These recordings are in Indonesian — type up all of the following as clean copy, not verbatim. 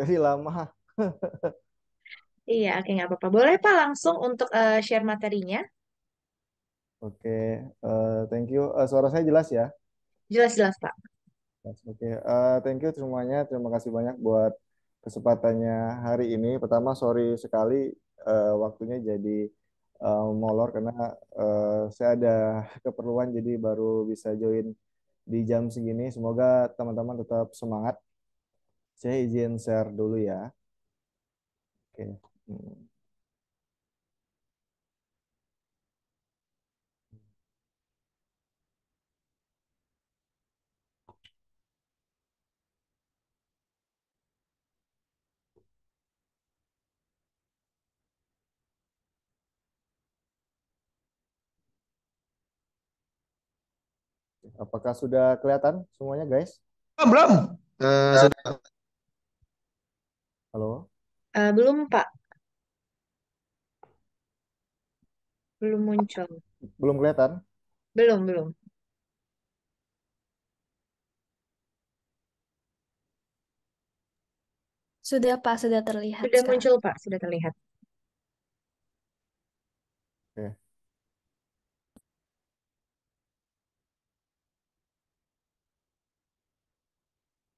Jadi lama. Iya, oke nggak apa-apa. Boleh Pak langsung untuk share materinya? Oke, thank you. Suara saya jelas ya? Jelas-jelas Pak. Yes, oke, thank you semuanya. Terima kasih banyak buat kesempatannya hari ini. Pertama, sorry sekali waktunya jadi molor karena saya ada keperluan jadi baru bisa join di jam segini. Semoga teman-teman tetap semangat. Saya izin share dulu ya. Oke. Hmm. Apakah sudah kelihatan semuanya, guys? Belum. Sudah. Halo? Belum Pak, belum muncul. Belum kelihatan? Belum, belum. Sudah Pak, sudah terlihat Sudah sekarang. muncul Pak, sudah terlihat. Oke.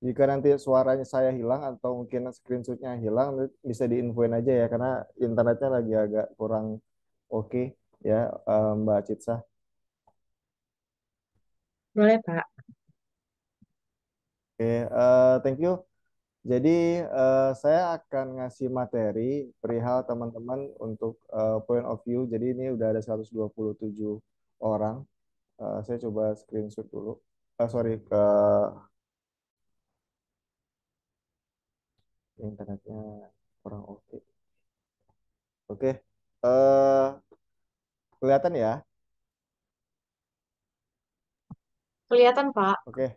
Jika nanti suaranya saya hilang atau mungkin screenshotnya hilang, bisa diinfoin aja ya, karena internetnya lagi agak kurang oke ya, Mbak Citsa. Boleh Pak. Oke, thank you. Jadi saya akan ngasih materi perihal teman-teman untuk point of view. Jadi ini udah ada 127 orang. Saya coba screenshot dulu. Sorry, ke internetnya kurang oke. Oke, kelihatan ya? Kelihatan Pak. Oke.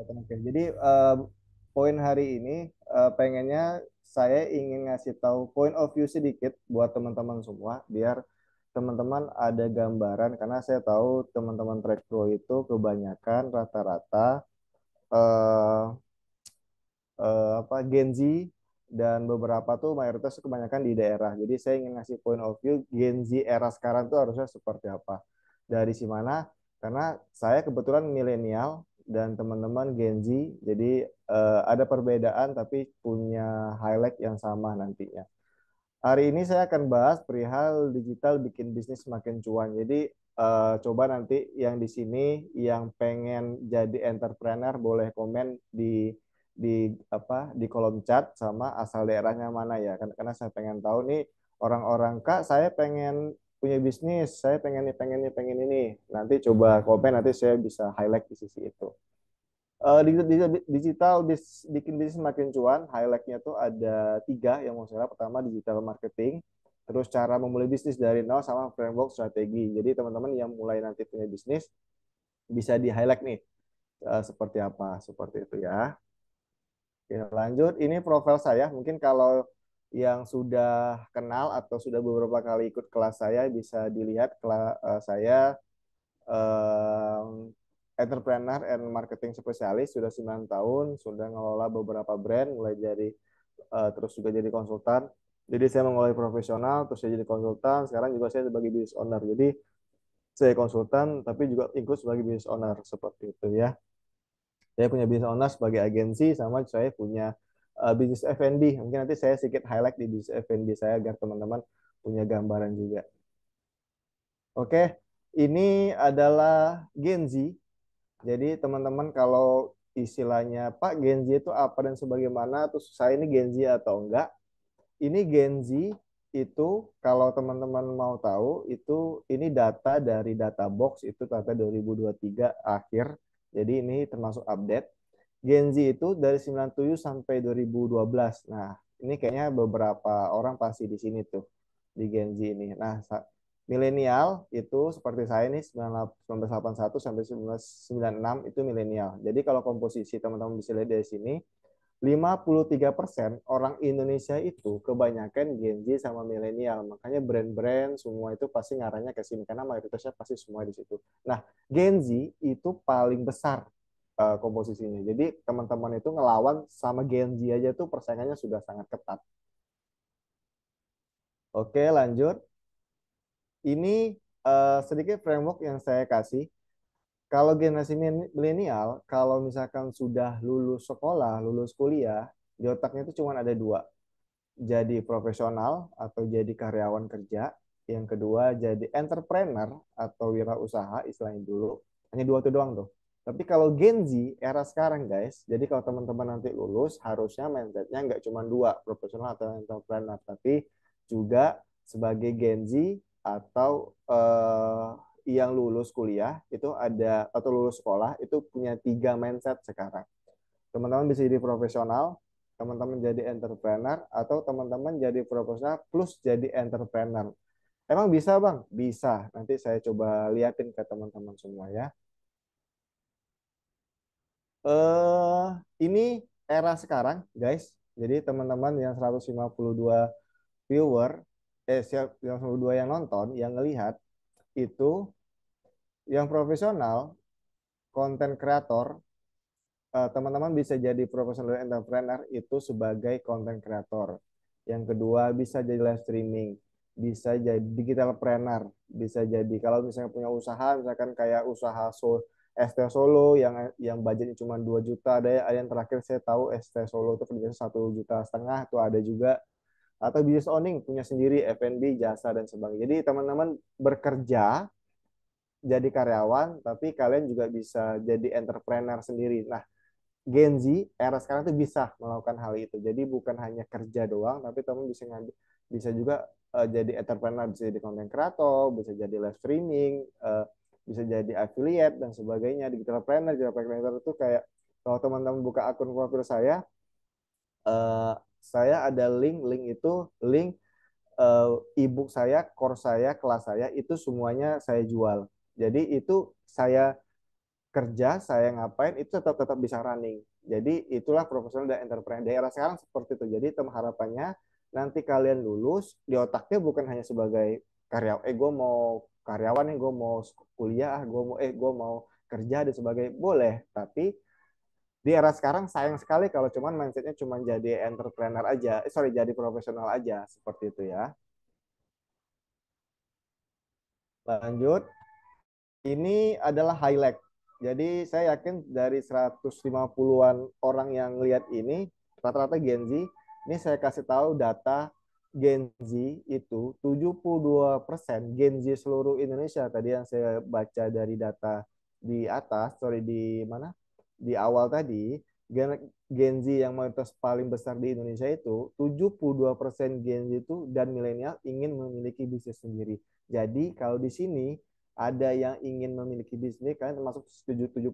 Oke, jadi poin hari ini pengennya saya ingin ngasih tahu point of view sedikit buat teman-teman semua, biar teman-teman ada gambaran karena saya tahu teman-teman track pro itu kebanyakan rata-rata eh, apa Gen Z dan beberapa tuh mayoritas kebanyakan di daerah. Jadi saya ingin ngasih point of view Gen Z era sekarang tuh harusnya seperti apa. Dari si mana? Karena saya kebetulan milenial dan teman-teman Gen Z, jadi ada perbedaan tapi punya highlight yang sama nantinya. Hari ini saya akan bahas perihal digital bikin bisnis semakin cuan. Jadi coba nanti yang di sini yang pengen jadi entrepreneur boleh komen di kolom chat sama asal daerahnya mana ya. Karena saya pengen tahu nih orang-orang Kak, saya pengen punya bisnis, saya pengen ini. Nanti coba komen nanti saya bisa highlight di sisi itu. Digital bikin bisnis makin cuan, highlightnya tuh ada tiga yang mau saya. Pertama digital marketing, terus cara memulai bisnis dari nol sama framework strategi. Jadi teman-teman yang mulai nanti punya bisnis bisa di highlight nih seperti apa, seperti itu ya. Oke, lanjut, ini profil saya. Mungkin kalau yang sudah kenal atau sudah beberapa kali ikut kelas saya bisa dilihat saya entrepreneur and marketing spesialis sudah 9 tahun, sudah ngelola beberapa brand mulai dari terus juga jadi konsultan. Jadi saya mulai profesional, terus saya jadi konsultan, sekarang juga saya sebagai business owner. Jadi saya konsultan tapi juga ikut sebagai business owner seperti itu ya. Saya punya business owner sebagai agensi sama saya punya bisnis F&B. Mungkin nanti saya sedikit highlight di bisnis F&B saya agar teman-teman punya gambaran juga. Oke, ini adalah Gen Z. Jadi teman-teman kalau istilahnya Pak Gen Z itu apa dan sebagaimana, terus saya ini Gen Z atau enggak? Ini Gen Z itu kalau teman-teman mau tahu itu ini data dari Databox itu data 2023 akhir. Jadi ini termasuk update. Gen Z itu dari 97 sampai 2012. Nah, ini kayaknya beberapa orang pasti di sini tuh di Gen Z ini. Nah, milenial itu seperti saya nih 1981 sampai 1996 itu milenial. Jadi kalau komposisi teman-teman bisa lihat dari sini 53% orang Indonesia itu kebanyakan Gen Z sama milenial. Makanya brand-brand semua itu pasti ngarahnya ke sini karena mayoritasnya pasti semua di situ. Nah, Gen Z itu paling besar komposisinya. Jadi teman-teman itu ngelawan sama Gen Z aja tuh persaingannya sudah sangat ketat. Oke, lanjut. Ini sedikit framework yang saya kasih. Kalau generasi milenial, kalau misalkan sudah lulus sekolah, lulus kuliah, di otaknya itu cuma ada dua. Jadi profesional atau jadi karyawan kerja. Yang kedua jadi entrepreneur atau wirausaha istilahnya dulu. Hanya dua itu doang tuh. Tapi kalau Gen Z era sekarang guys, jadi kalau teman-teman nanti lulus harusnya mindsetnya nggak cuma dua, profesional atau entrepreneur, tapi juga sebagai Gen Z atau yang lulus kuliah itu ada atau lulus sekolah itu punya tiga mindset sekarang. Teman-teman bisa jadi profesional, teman-teman jadi entrepreneur, atau teman-teman jadi profesional plus jadi entrepreneur. Emang bisa bang? Bisa. Nanti saya coba liatin ke teman-teman semua ya. eh ini era sekarang, guys. Jadi teman-teman yang 152 viewer, yang 152 yang nonton, yang ngelihat itu yang profesional, konten kreator, teman-teman bisa jadi profesional entrepreneur itu sebagai content creator. Yang kedua bisa jadi live streaming, bisa jadi digital planner, bisa jadi kalau misalnya punya usaha, misalkan kayak usaha ST Solo yang budgetnya cuma 2 juta, ada yang terakhir saya tahu ST Solo itu kerjanya 1,5 juta itu ada juga, atau business owning punya sendiri F&B jasa dan sebagainya. Jadi teman-teman bekerja jadi karyawan, tapi kalian juga bisa jadi entrepreneur sendiri. Nah, Gen Z era sekarang tuh bisa melakukan hal itu. Jadi bukan hanya kerja doang, tapi teman bisa ngambil, bisa juga jadi entrepreneur, bisa jadi content creator, bisa jadi live streaming, bisa jadi affiliate dan sebagainya. Digital planner itu kayak kalau teman-teman buka akun profil saya ada link itu link ebook saya, course saya, kelas saya itu semuanya saya jual. Jadi itu saya kerja, saya ngapain, itu tetap tetap bisa running. Jadi itulah profesional dan entrepreneur daerah sekarang seperti itu. Jadi harapannya nanti kalian lulus di otaknya bukan hanya sebagai karyawan, gue mau karyawan nih, gue mau kuliah, gue mau kerja dan sebagainya, boleh. Tapi di era sekarang sayang sekali kalau cuman mindsetnya cuma jadi entrepreneur aja, jadi profesional aja seperti itu ya. Lanjut. Ini adalah highlight. Jadi saya yakin dari 150-an orang yang lihat ini, rata-rata Gen Z, ini saya kasih tahu data Gen Z itu 72% Gen Z seluruh Indonesia. Tadi yang saya baca dari data di atas, di mana? Di awal tadi, Gen Z yang mayoritas paling besar di Indonesia itu 72% Gen Z itu dan milenial ingin memiliki bisnis sendiri. Jadi kalau di sini ada yang ingin memiliki bisnis, kalian termasuk 72%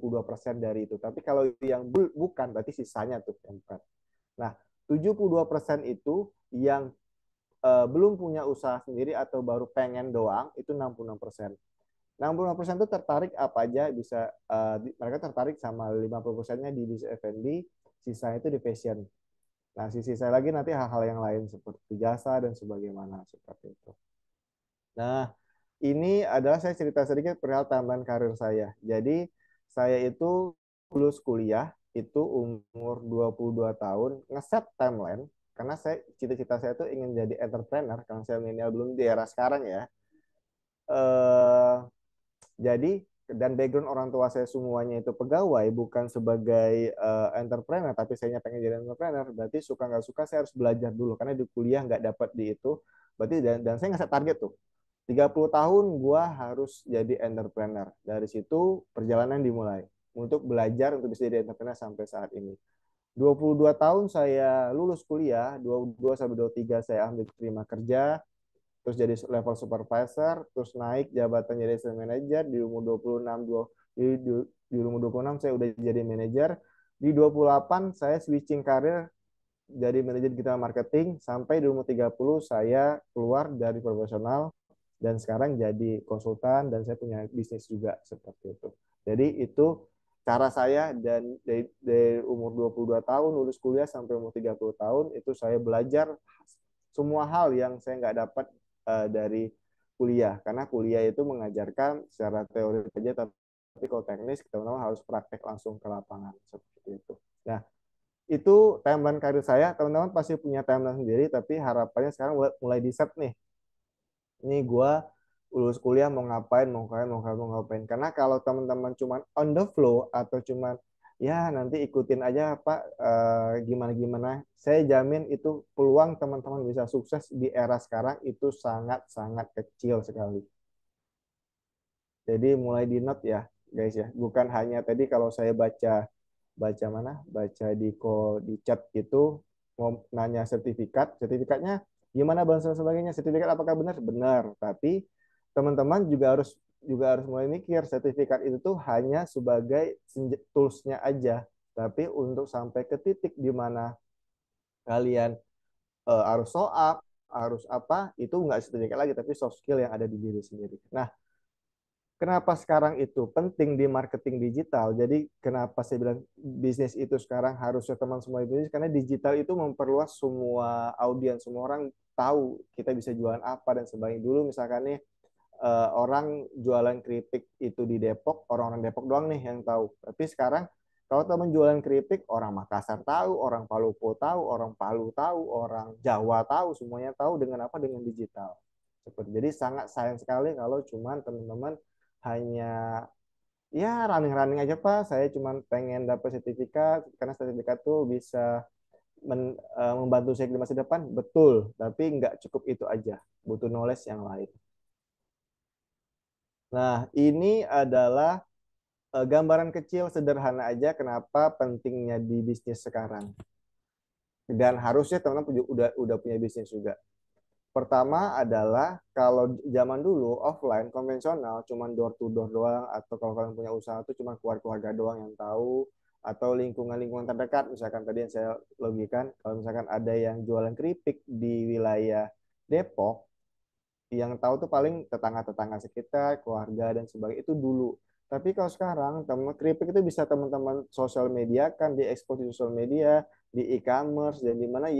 dari itu. Tapi kalau yang bukan, berarti sisanya tuh yang bukan. Nah, 72% itu yang belum punya usaha sendiri atau baru pengen doang, itu 66%. 66% itu tertarik apa aja, bisa mereka tertarik sama 50%-nya di bisnis F&B, sisanya itu di fashion. Nah, sisi saya lagi nanti hal-hal yang lain seperti jasa dan sebagaimana seperti itu. Nah, ini adalah saya cerita sedikit perihal tambahan karir saya. Jadi, saya itu lulus kuliah itu umur 22 tahun, ngeset timeline karena cita-cita saya itu ingin jadi entrepreneur karena saya milenial belum di era sekarang ya. Eh jadi dan background orang tua saya semuanya itu pegawai, bukan sebagai entrepreneur, tapi saya pengen jadi entrepreneur. Berarti suka nggak suka saya harus belajar dulu karena di kuliah nggak dapat di itu. Berarti dan saya nggak set target tuh. 30 tahun gua harus jadi entrepreneur. Dari situ perjalanan dimulai untuk belajar untuk bisa jadi entrepreneur sampai saat ini. 22 tahun saya lulus kuliah, 22 sampai 23 saya ambil terima kerja, terus jadi level supervisor, terus naik jabatan jadi sales manager di umur 26 di umur 26 saya udah jadi manajer. Di 28 saya switching karir jadi manajer digital marketing sampai di umur 30 saya keluar dari profesional dan sekarang jadi konsultan dan saya punya bisnis juga seperti itu. Jadi itu cara saya dan dari umur 22 tahun lulus kuliah sampai umur 30 tahun itu saya belajar semua hal yang saya nggak dapat dari kuliah karena kuliah itu mengajarkan secara teori saja tapi kalau teknis teman-teman harus praktek langsung ke lapangan seperti itu. Nah, itu timeline karir saya. Teman-teman pasti punya timeline sendiri, tapi harapannya sekarang mulai di set nih. Ini gue lulus kuliah mau ngapain, mau ngapain, mau ngapain, mau ngapain. Karena kalau teman-teman cuman on the flow atau cuman ya nanti ikutin aja Pak gimana-gimana, saya jamin itu peluang teman-teman bisa sukses di era sekarang itu sangat-sangat kecil sekali. Jadi mulai di note ya guys ya. Bukan hanya tadi kalau saya baca baca mana baca di chat itu mau nanya sertifikatnya gimana bang dan sebagainya, sertifikat apakah benar benar, tapi teman-teman juga harus mulai mikir sertifikat itu tuh hanya sebagai toolsnya aja, tapi untuk sampai ke titik di mana kalian harus show up, harus apa, itu nggak sertifikat lagi tapi soft skill yang ada di diri sendiri. Nah, kenapa sekarang itu penting di marketing digital? Jadi kenapa saya bilang bisnis itu sekarang harusnya teman semua bisnis? Karena digital itu memperluas semua audiens, semua orang tahu kita bisa jualan apa dan sebagainya. Dulu misalkan nih orang jualan keripik itu di Depok, orang-orang Depok doang nih yang tahu. Tapi sekarang kalau teman jualan keripik, orang Makassar tahu, orang Palupo tahu, orang Palu tahu, orang Jawa tahu, semuanya tahu dengan apa? Dengan digital. Jadi sangat sayang sekali kalau cuman teman-teman hanya ya running-running aja Pak, saya cuma pengen dapat sertifikat karena sertifikat tuh bisa membantu saya di masa depan, betul, tapi nggak cukup itu aja, butuh knowledge yang lain. Nah, ini adalah gambaran kecil sederhana aja kenapa pentingnya di bisnis sekarang. Dan harusnya teman-teman udah punya bisnis juga. Pertama adalah kalau zaman dulu offline konvensional cuman door to door doang, atau kalau kalian punya usaha itu cuma keluarga doang yang tahu, atau lingkungan-lingkungan terdekat. Misalkan tadi yang saya logikan, kalau misalkan ada yang jualan keripik di wilayah Depok, yang tahu tuh paling tetangga-tetangga sekitar, keluarga dan sebagainya, itu dulu. Tapi kalau sekarang teman keripik itu bisa teman-teman sosial media kan, diekspos di sosial media, di e-commerce, dan dimana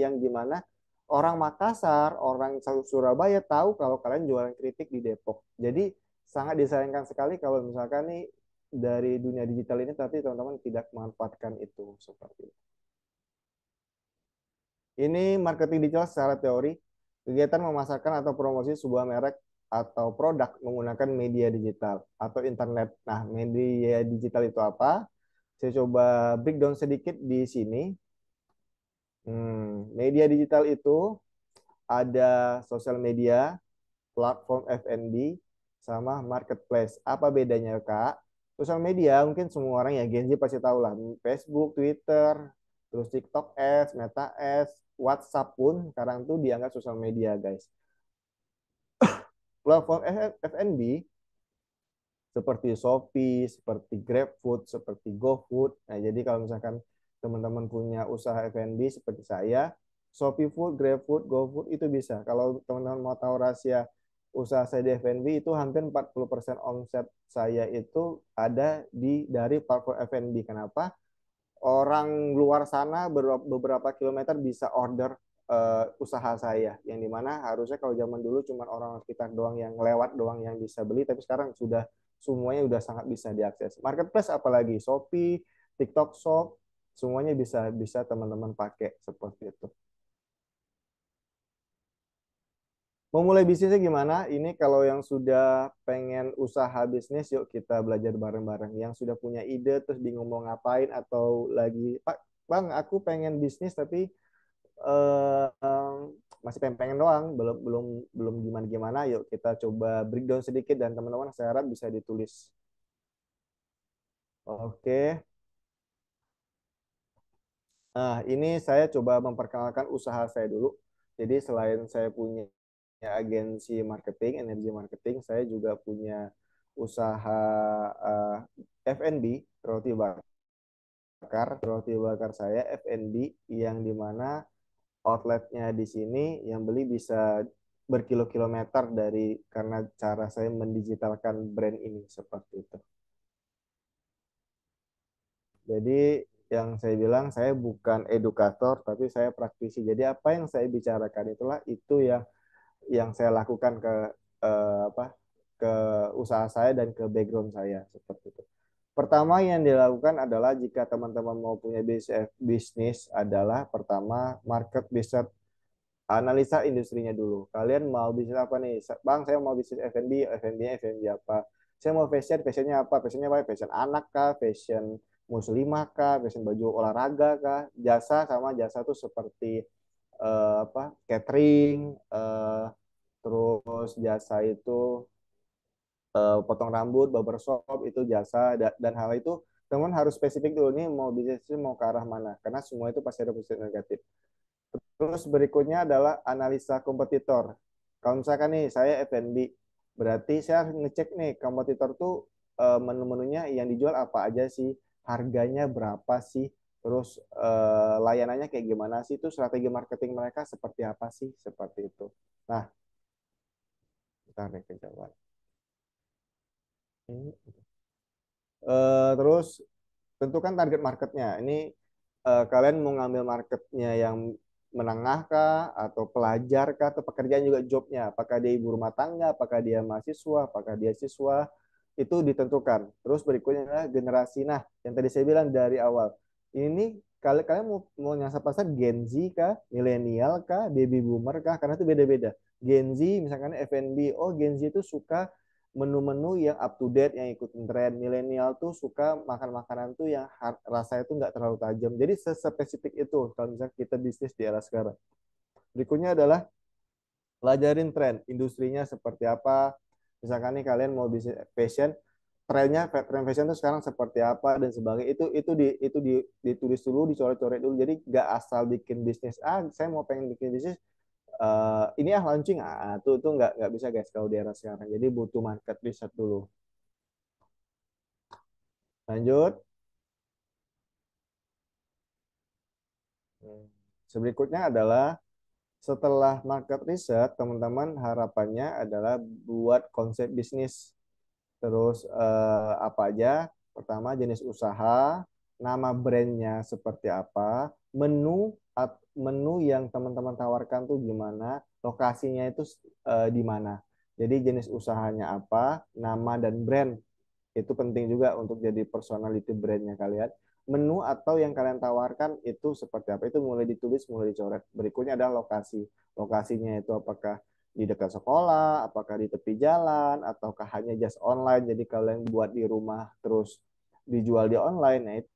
orang Makassar, orang Surabaya tahu kalau kalian jualan keripik di Depok. Jadi sangat disayangkan sekali kalau misalkan nih dari dunia digital ini tapi teman-teman tidak memanfaatkan itu seperti itu. Ini marketing digital secara teori, kegiatan memasarkan atau promosi sebuah merek atau produk menggunakan media digital atau internet. Nah, media digital itu apa? Saya coba breakdown sedikit di sini. Media digital itu ada sosial media, platform F&B, sama marketplace. Apa bedanya, Kak? Sosial media mungkin semua orang ya Gen Z pasti tahu lah. Facebook, Twitter, terus TikTok Ads, Meta Ads, WhatsApp pun sekarang tuh dianggap sosial media, guys. Platform F&B seperti Shopee, seperti GrabFood, seperti GoFood. Nah, jadi kalau misalkan teman-teman punya usaha F&B seperti saya, Shopee Food, GrabFood, GoFood itu bisa. Kalau teman-teman mau tahu rahasia usaha saya di F&B, itu hampir 40% omset saya itu ada dari platform F&B. Kenapa? Orang luar sana beberapa kilometer bisa order usaha saya, yang dimana harusnya kalau zaman dulu cuma orang sekitar doang yang lewat doang yang bisa beli, tapi sekarang sudah semuanya udah sangat bisa diakses. Marketplace apalagi Shopee, TikTok Shop, semuanya bisa bisa teman-teman pakai seperti itu. Mau mulai bisnisnya gimana? Ini kalau yang sudah pengen usaha bisnis, yuk kita belajar bareng-bareng. Yang sudah punya ide terus bingung mau ngapain, atau lagi, Pak, Bang, aku pengen bisnis tapi masih pengen doang, belum belum belum gimana-gimana. Yuk kita coba breakdown sedikit dan teman-teman saya harap bisa ditulis. Oke. Nah, ini saya coba memperkenalkan usaha saya dulu. Jadi selain saya punya agensi marketing, energi marketing, saya juga punya usaha uh, F&B, roti bakar saya F&B, yang dimana outletnya di sini yang beli bisa berkilo-kilometer dari, karena cara saya mendigitalkan brand ini seperti itu. Jadi yang saya bilang, saya bukan edukator tapi saya praktisi. Jadi apa yang saya bicarakan itulah itu yang saya lakukan ke apa ke usaha saya dan ke background saya seperti itu. Pertama yang dilakukan adalah jika teman-teman mau punya bisnis adalah pertama market research, analisa industrinya dulu. Kalian mau bisnis apa nih? Bang, saya mau bisnis F&B, F&B apa? Saya mau fashionnya apa? Fashionnya apa? Fashion anak kah? Fashion muslimah kah? Fashion baju olahraga kah? Jasa sama jasa tuh seperti apa? Catering, terus jasa itu potong rambut, barbershop itu jasa dan hal itu teman harus spesifik dulu nih mau bisnis mau ke arah mana karena semua itu pasti ada positif negatif. Terus berikutnya adalah analisa kompetitor. Kalau misalkan nih saya F&B, berarti saya harus ngecek nih kompetitor tuh menu-menunya yang dijual apa aja sih, harganya berapa sih, terus layanannya kayak gimana sih, itu strategi marketing mereka seperti apa sih, seperti itu. Nah, kita nih kejauhan. Terus tentukan target marketnya. Ini kalian mau ngambil marketnya yang menengah kah, atau pelajar kah, atau pekerjaan juga jobnya. Apakah dia ibu rumah tangga, apakah dia mahasiswa, apakah dia siswa, itu ditentukan. Terus berikutnya adalah generasi. Nah, yang tadi saya bilang dari awal, ini kalian mau nyasar pasar Gen Z kah, milenial kah, baby boomer kah, karena itu beda-beda. Gen Z misalkan F&B, oh Gen Z itu suka menu-menu yang up to date yang ikutin tren. Milenial tuh suka makan makanan tuh yang rasanya tuh nggak terlalu tajam. Jadi sespesifik itu kalau misalnya kita bisnis di era sekarang. Berikutnya adalah pelajarin tren industrinya seperti apa. Misalkan nih kalian mau bisnis fashion, tren fashion itu sekarang seperti apa dan sebagainya. Itu ditulis dulu, dicoret-coret dulu. Jadi nggak asal bikin bisnis. Ah, saya mau pengen bikin bisnis, ini launching, tuh nggak bisa guys kalau di era sekarang. Jadi butuh market research dulu. Lanjut. Berikutnya adalah setelah market research, teman-teman harapannya adalah buat konsep bisnis. Terus apa aja? Pertama jenis usaha, nama brandnya seperti apa, menu yang teman-teman tawarkan tuh gimana, lokasinya itu di mana. Jadi jenis usahanya apa, nama dan brand itu penting juga untuk jadi personality brandnya kalian. Menu atau yang kalian tawarkan itu seperti apa, itu mulai ditulis, mulai dicoret. Berikutnya adalah lokasi. Lokasinya itu apakah di dekat sekolah, apakah di tepi jalan, ataukah hanya just online, jadi kalian buat di rumah terus dijual di online. Nah, itu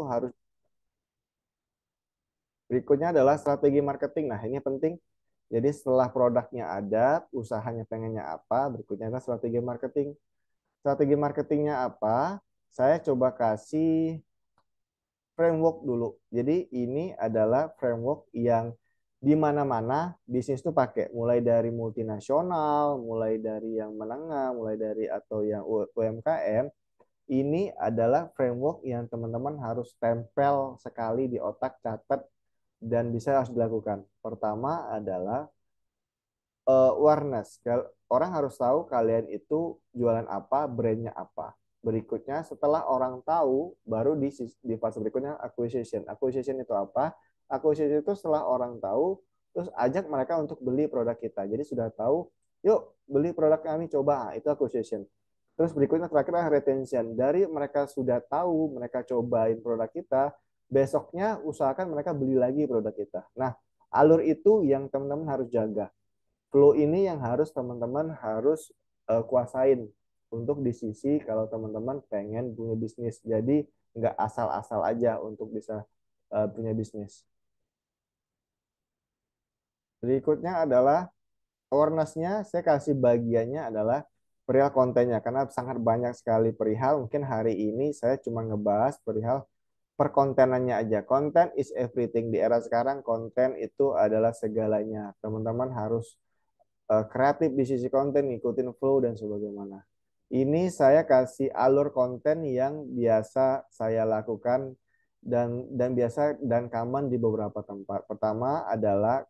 harus. Berikutnya adalah strategi marketing. Nah, ini penting. Jadi setelah produknya ada, usahanya pengennya apa, berikutnya adalah strategi marketing. Strategi marketingnya apa? Saya coba kasih framework dulu. Jadi ini adalah framework yang di mana-mana bisnis itu pakai, mulai dari multinasional, mulai dari yang menengah, mulai dari atau yang UMKM. Ini adalah framework yang teman-teman harus tempel sekali di otak, catat, dan bisa harus dilakukan. Pertama adalah awareness. Orang harus tahu kalian itu jualan apa, brandnya apa. Berikutnya, setelah orang tahu, baru di fase berikutnya acquisition. Acquisition itu apa? Acquisition itu setelah orang tahu, terus ajak mereka untuk beli produk kita. Jadi sudah tahu, yuk beli produk kami, coba. Nah, itu acquisition. Terus berikutnya terakhir adalah retention. Dari mereka sudah tahu, mereka cobain produk kita, besoknya usahakan mereka beli lagi produk kita. Nah, alur itu yang teman-teman harus jaga. Flow ini yang harus teman-teman harus kuasain untuk di sisi kalau teman-teman pengen punya bisnis. Jadi nggak asal-asal aja untuk bisa punya bisnis. Berikutnya adalah awareness-nya, saya kasih bagiannya adalah perihal kontennya karena sangat banyak sekali perihal. Mungkin hari ini saya cuma ngebahas perihal perkontenannya aja. Konten is everything. Di era sekarang konten itu adalah segalanya. Teman-teman harus kreatif di sisi konten, ngikutin flow dan sebagaimana. Ini saya kasih alur konten yang biasa saya lakukan dan biasa dan common di beberapa tempat. Pertama adalah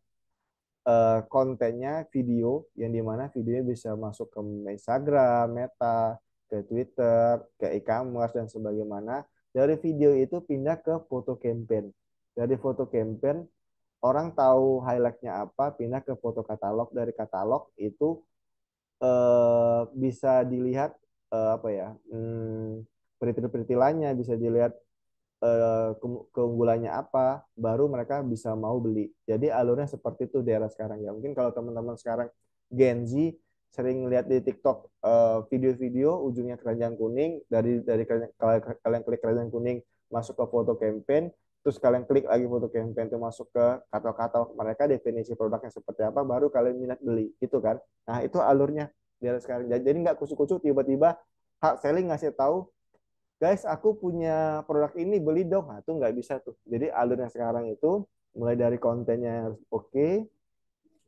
kontennya video yang dimana videonya bisa masuk ke Instagram, Meta, ke Twitter, ke e-commerce dan sebagaimana. Dari video itu pindah ke foto campaign. Dari foto campaign orang tahu highlightnya apa, pindah ke foto katalog. Dari katalog itu bisa dilihat apa ya, peritil-peritilannya, bisa dilihat keunggulannya apa, baru mereka bisa mau beli. Jadi alurnya seperti itu di era sekarang ya. Mungkin kalau teman-teman sekarang Gen Z sering lihat di TikTok video-video ujungnya keranjang kuning, kalau kalian klik keranjang kuning masuk ke foto campaign, terus kalian klik lagi foto campaign itu masuk ke katalog-katalog mereka, definisi produknya seperti apa, baru kalian minat beli gitu kan. Nah itu alurnya di era sekarang. Jadi nggak kucuk-kucuk tiba-tiba hak selling ngasih tahu, guys, aku punya produk ini, beli dong. Nah, itu nggak bisa tuh. Jadi alurnya sekarang itu mulai dari kontennya yang harus oke,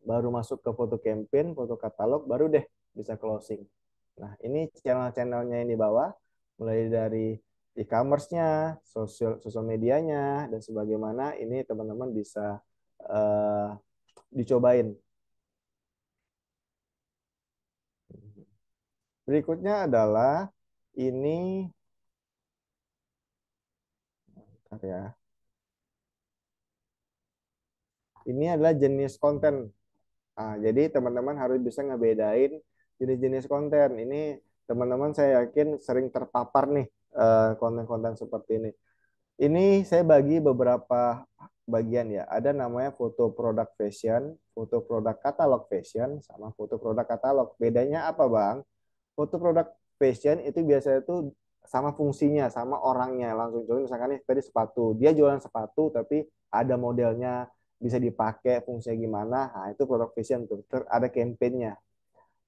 baru masuk ke foto campaign, foto katalog, baru deh bisa closing. Nah, ini channel-channelnya yang di bawah, mulai dari e-commerce-nya, sosial medianya, dan sebagaimana ini teman-teman bisa uh, dicobain. Berikutnya adalah ini, bentar ya. Ini adalah jenis konten. Jadi teman-teman harus bisa ngebedain jenis-jenis konten. Ini teman-teman saya yakin sering terpapar nih konten-konten seperti ini. Ini saya bagi beberapa bagian ya. Ada namanya foto produk fashion, foto produk katalog fashion, sama foto produk katalog. Bedanya apa, Bang? Foto produk fashion itu biasanya tuh sama fungsinya, sama orangnya langsung. Contoh misalkan nih tadi sepatu, dia jualan sepatu tapi ada modelnya, bisa dipakai, fungsinya gimana. Nah, itu produk fashion tuh. Ada campaign-nya.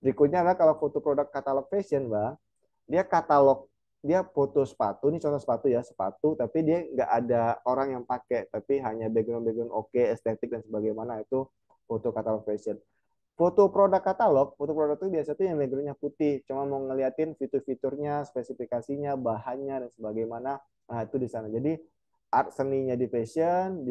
Berikutnya adalah kalau foto produk katalog fashion, Bang. Dia katalog, dia foto sepatu, ini contoh sepatu ya, sepatu, tapi dia nggak ada orang yang pakai, tapi hanya background-background oke, estetik dan sebagaimana, itu foto katalog fashion. Foto produk itu biasa tuh yang backgroundnya putih, cuma mau ngeliatin fitur-fiturnya, spesifikasinya, bahannya dan sebagaimana. Nah itu di sana. Jadi art seninya di fashion,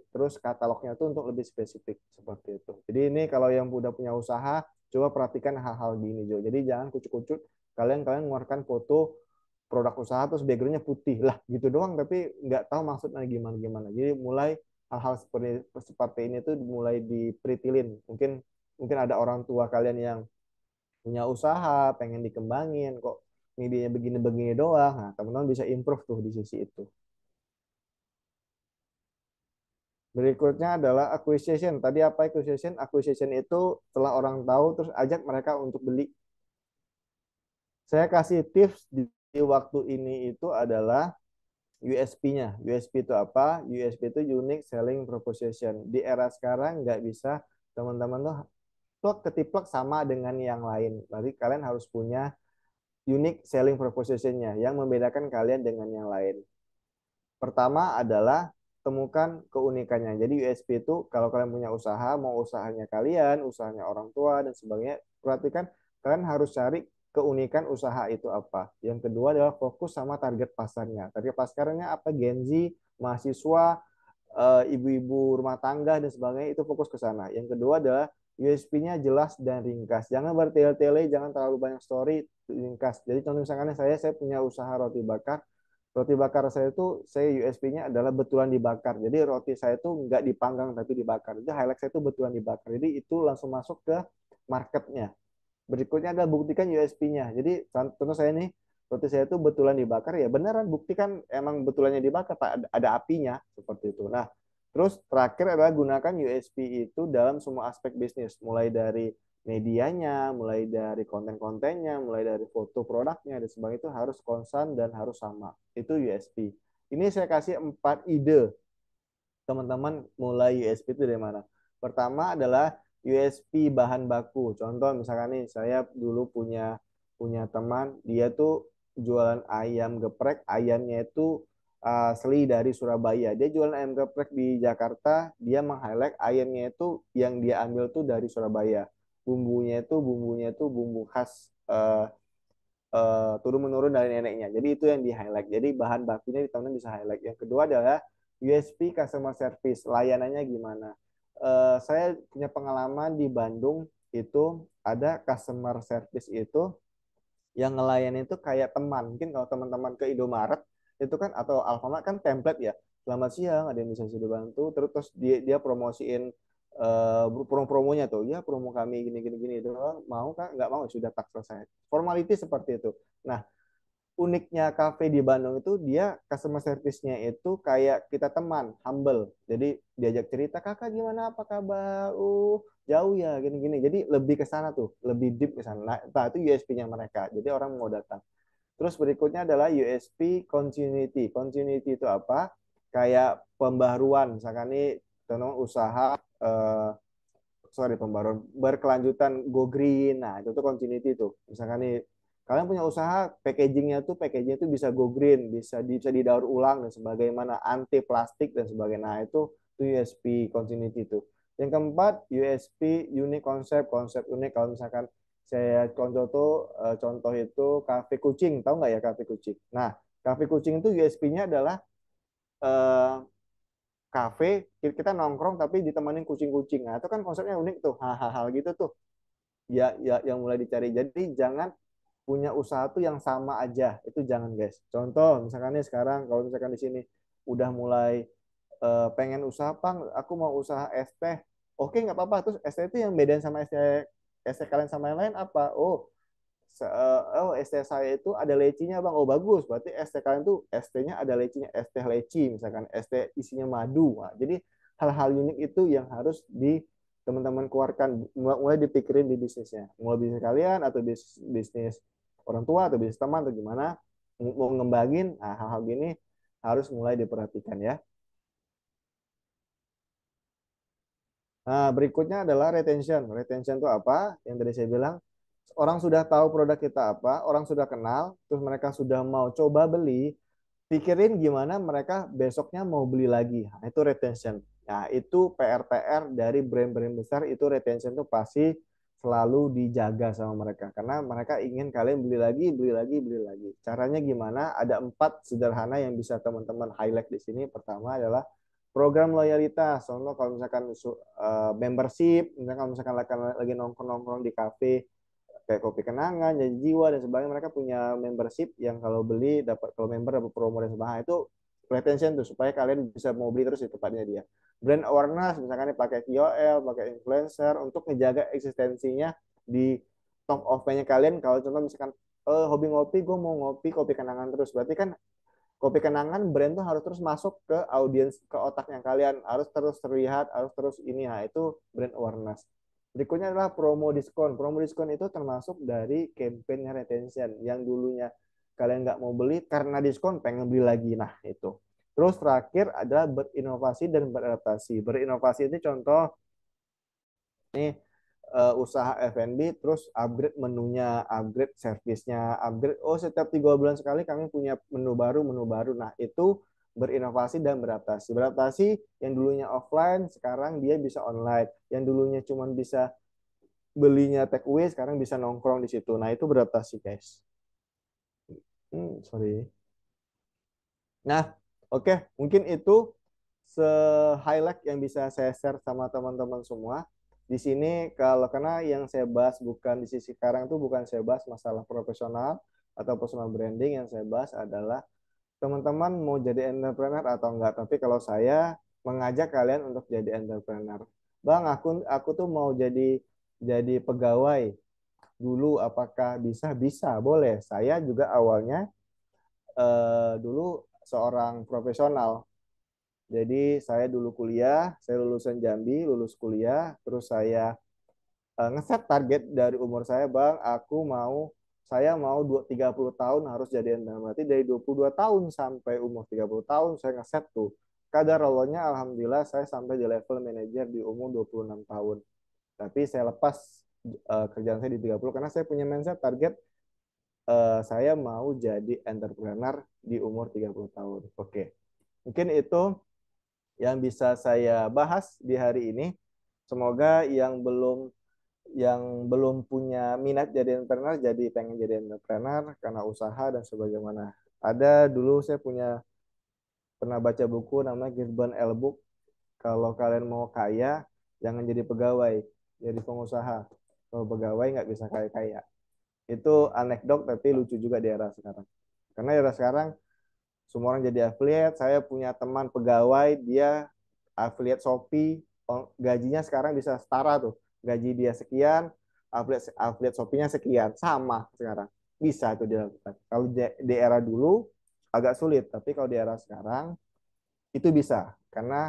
terus katalognya tuh untuk lebih spesifik seperti itu. Jadi ini kalau yang udah punya usaha, coba perhatikan hal-hal gini Jo. Jadi jangan kucut-kucut kalian mengeluarkan foto produk usaha terus backgroundnya putih lah gitu doang, tapi nggak tahu maksudnya gimana gimana. Jadi mulai hal-hal seperti seperti ini tuh mulai diperitilin. Mungkin mungkin ada orang tua kalian yang punya usaha, pengen dikembangin, kok medianya begini-begini doang. Nah, teman-teman bisa improve tuh di sisi itu. Berikutnya adalah acquisition. Tadi apa acquisition? Acquisition itu setelah orang tahu, terus ajak mereka untuk beli. Saya kasih tips di waktu ini itu adalah USP-nya. USP itu apa? USP itu Unique Selling Proposition. Di era sekarang nggak bisa teman-teman tuh plug ketiplek sama dengan yang lain. Berarti kalian harus punya unique selling proposition-nya yang membedakan kalian dengan yang lain. Pertama adalah temukan keunikannya. Jadi USP itu kalau kalian punya usaha, mau usahanya kalian, usahanya orang tua dan sebagainya, perhatikan kalian harus cari keunikan usaha itu apa. Yang kedua adalah fokus sama target pasarnya. Target pasarnya apa? Gen Z, mahasiswa, ibu-ibu rumah tangga dan sebagainya, itu fokus ke sana. Yang kedua adalah USP-nya jelas dan ringkas. Jangan bertele-tele, jangan terlalu banyak story, ringkas. Jadi contoh misalkan saya punya usaha roti bakar. Roti bakar saya itu, saya USP-nya adalah betulan dibakar. Jadi roti saya itu nggak dipanggang tapi dibakar. Jadi highlight saya itu betulan dibakar. Jadi itu langsung masuk ke marketnya. Berikutnya adalah buktikan USP-nya. Jadi contoh saya nih, roti saya itu betulan dibakar, ya beneran buktikan emang betulannya dibakar, ada apinya seperti itu. Nah, terus terakhir adalah gunakan USP itu dalam semua aspek bisnis, mulai dari medianya, mulai dari konten-kontennya, mulai dari foto produknya dan sebagainya, itu harus konsen dan harus sama. Itu USP. Ini saya kasih 4 ide teman-teman mulai USP itu dari mana. Pertama adalah USP bahan baku. Contoh misalkan nih, saya dulu punya punya teman, dia tuh jualan ayam geprek, ayamnya itu asli dari Surabaya. Dia jualan ayam geprek di Jakarta, dia meng-highlight ayamnya itu yang dia ambil tuh dari Surabaya. Bumbunya itu bumbu khas turun menurun dari neneknya. Jadi itu yang di highlight. Jadi bahan bakunya di teman bisa highlight. Yang kedua adalah USP customer service, layanannya gimana. Saya punya pengalaman di Bandung, itu ada customer service itu yang ngelayan itu kayak teman. Mungkin kalau teman-teman ke Indomaret itu kan, atau Alfamart kan template ya. Selamat siang, ada yang bisa saya dibantu. Terus dia promosiin promo-promonya tuh, ya promo kami gini gini gini doang, mau kan nggak mau sudah tak selesai, formality seperti itu. Nah, uniknya kafe di Bandung itu dia customer service-nya itu kayak kita teman, humble. Jadi diajak cerita, kakak gimana, apa kabar? Jauh ya, gini-gini. Jadi lebih ke sana tuh, lebih deep ke sana. Nah, itu USP-nya mereka. Jadi orang mau datang. Terus berikutnya adalah USP continuity. Continuity itu apa? Kayak pembaruan. Misalkan ini contoh usaha, pembaruan berkelanjutan go green. Nah, itu tuh continuity tuh. Misalkan nih kalian punya usaha packagingnya tuh bisa go green, bisa didaur ulang dan sebagaimana anti plastik dan sebagainya. Nah, itu USP continuity itu. Yang keempat, USP unique konsep, konsep unik. Kalau misalkan saya contoh itu kafe kucing, tahu nggak ya kafe kucing? Nah, kafe kucing itu USP-nya adalah eh, kafe kita nongkrong tapi ditemenin kucing-kucing. Nah, itu kan konsepnya unik tuh. Hal-hal gitu tuh. Ya, ya yang mulai dicari. Jadi jangan punya usaha tuh yang sama aja. Itu jangan, guys. Contoh, misalkan nih sekarang kalau misalkan di sini udah mulai pengen usaha, Pang, aku mau usaha es teh. Oke, nggak apa-apa. Terus es teh itu yang bedain sama es teh kalian sama yang lain apa? ST saya itu ada lecinya bang, oh bagus, berarti ST kalian tuh ST-nya ada lecinya, ST leci misalkan, ST isinya madu. Nah, jadi hal-hal unik itu yang harus di teman-teman keluarkan, mulai dipikirin di bisnisnya, mulai bisnis kalian atau bisnis orang tua atau bisnis teman atau gimana mau ngembangin. Nah, hal-hal gini harus mulai diperhatikan ya. Nah, berikutnya adalah retention. Retention itu apa? Yang tadi saya bilang, orang sudah tahu produk kita apa, orang sudah kenal, terus mereka sudah mau coba beli, pikirin gimana mereka besoknya mau beli lagi. Nah, itu retention. Nah, itu PR-PR dari brand-brand besar, itu retention itu pasti selalu dijaga sama mereka. Karena mereka ingin kalian beli lagi, beli lagi, beli lagi. Caranya gimana? Ada 4 sederhana yang bisa teman-teman highlight di sini. Pertama adalah program loyalitas. Contoh kalau misalkan membership, misalkan kalau misalkan lagi nongkrong-nongkrong di kafe, kayak kopi kenangan, janji jiwa dan sebagainya, mereka punya membership yang kalau beli dapat, kalau member dapat promo dan sebagainya. Itu retention tuh supaya kalian bisa mau beli terus di tempatnya dia. Brand awareness misalkan pakai KOL, pakai influencer untuk menjaga eksistensinya di top of mind-nya kalian. Kalau contoh misalkan hobi ngopi, gue mau ngopi kopi kenangan terus, berarti kan kopi kenangan brand tuh harus terus masuk ke audiens, ke otaknya kalian, harus terus terlihat, harus terus ini. Nah, itu brand awareness. Berikutnya adalah promo diskon. Promo diskon itu termasuk dari campaign retention yang dulunya kalian nggak mau beli karena diskon pengen beli lagi. Nah, itu. Terus terakhir adalah berinovasi dan beradaptasi. Berinovasi itu contoh nih, usaha F&B terus upgrade menunya, upgrade servisnya, upgrade, oh setiap 3 bulan sekali kami punya menu baru. Nah, itu berinovasi dan beradaptasi. Beradaptasi yang dulunya offline sekarang dia bisa online, yang dulunya cuma bisa belinya take away sekarang bisa nongkrong di situ. Nah, itu beradaptasi, guys. Sorry. Nah, oke, mungkin itu se-highlight yang bisa saya share sama teman-teman semua. Di sini kalau karena yang saya bahas bukan di sisi sekarang itu, bukan saya bahas masalah profesional atau personal branding, yang saya bahas adalah teman-teman mau jadi entrepreneur atau enggak. Tapi kalau saya mengajak kalian untuk jadi entrepreneur. Bang, aku tuh mau jadi pegawai dulu, apakah bisa? Bisa, boleh. Saya juga awalnya dulu seorang profesional. Jadi saya dulu kuliah, saya lulusan Jambi, lulus kuliah, terus saya ngeset target dari umur saya, Bang, saya mau 30 tahun harus jadi entrepreneur. Berarti dari 22 tahun sampai umur 30 tahun saya ngeset tuh. Kadar Allahnya alhamdulillah saya sampai di level manajer di umur 26 tahun. Tapi saya lepas kerjaan saya di 30 karena saya punya mindset target saya mau jadi entrepreneur di umur 30 tahun. Oke. Mungkin itu yang bisa saya bahas di hari ini. Semoga yang belum punya minat jadi entrepreneur jadi pengen jadi entrepreneur karena usaha dan sebagaimana. Ada dulu saya pernah baca buku namanya Gibbon L Book. Kalau kalian mau kaya, jangan jadi pegawai, jadi pengusaha. Kalau pegawai nggak bisa kaya-kaya. Itu anekdot tapi lucu juga di era sekarang. Karena era sekarang semua orang jadi affiliate. Saya punya teman pegawai, dia affiliate Shopee. gajinya sekarang bisa setara tuh. Gaji dia sekian, affiliate affiliate Shopee-nya sekian, sama sekarang. Bisa itu dilakukan. Kalau di era dulu agak sulit, tapi kalau di era sekarang itu bisa. Karena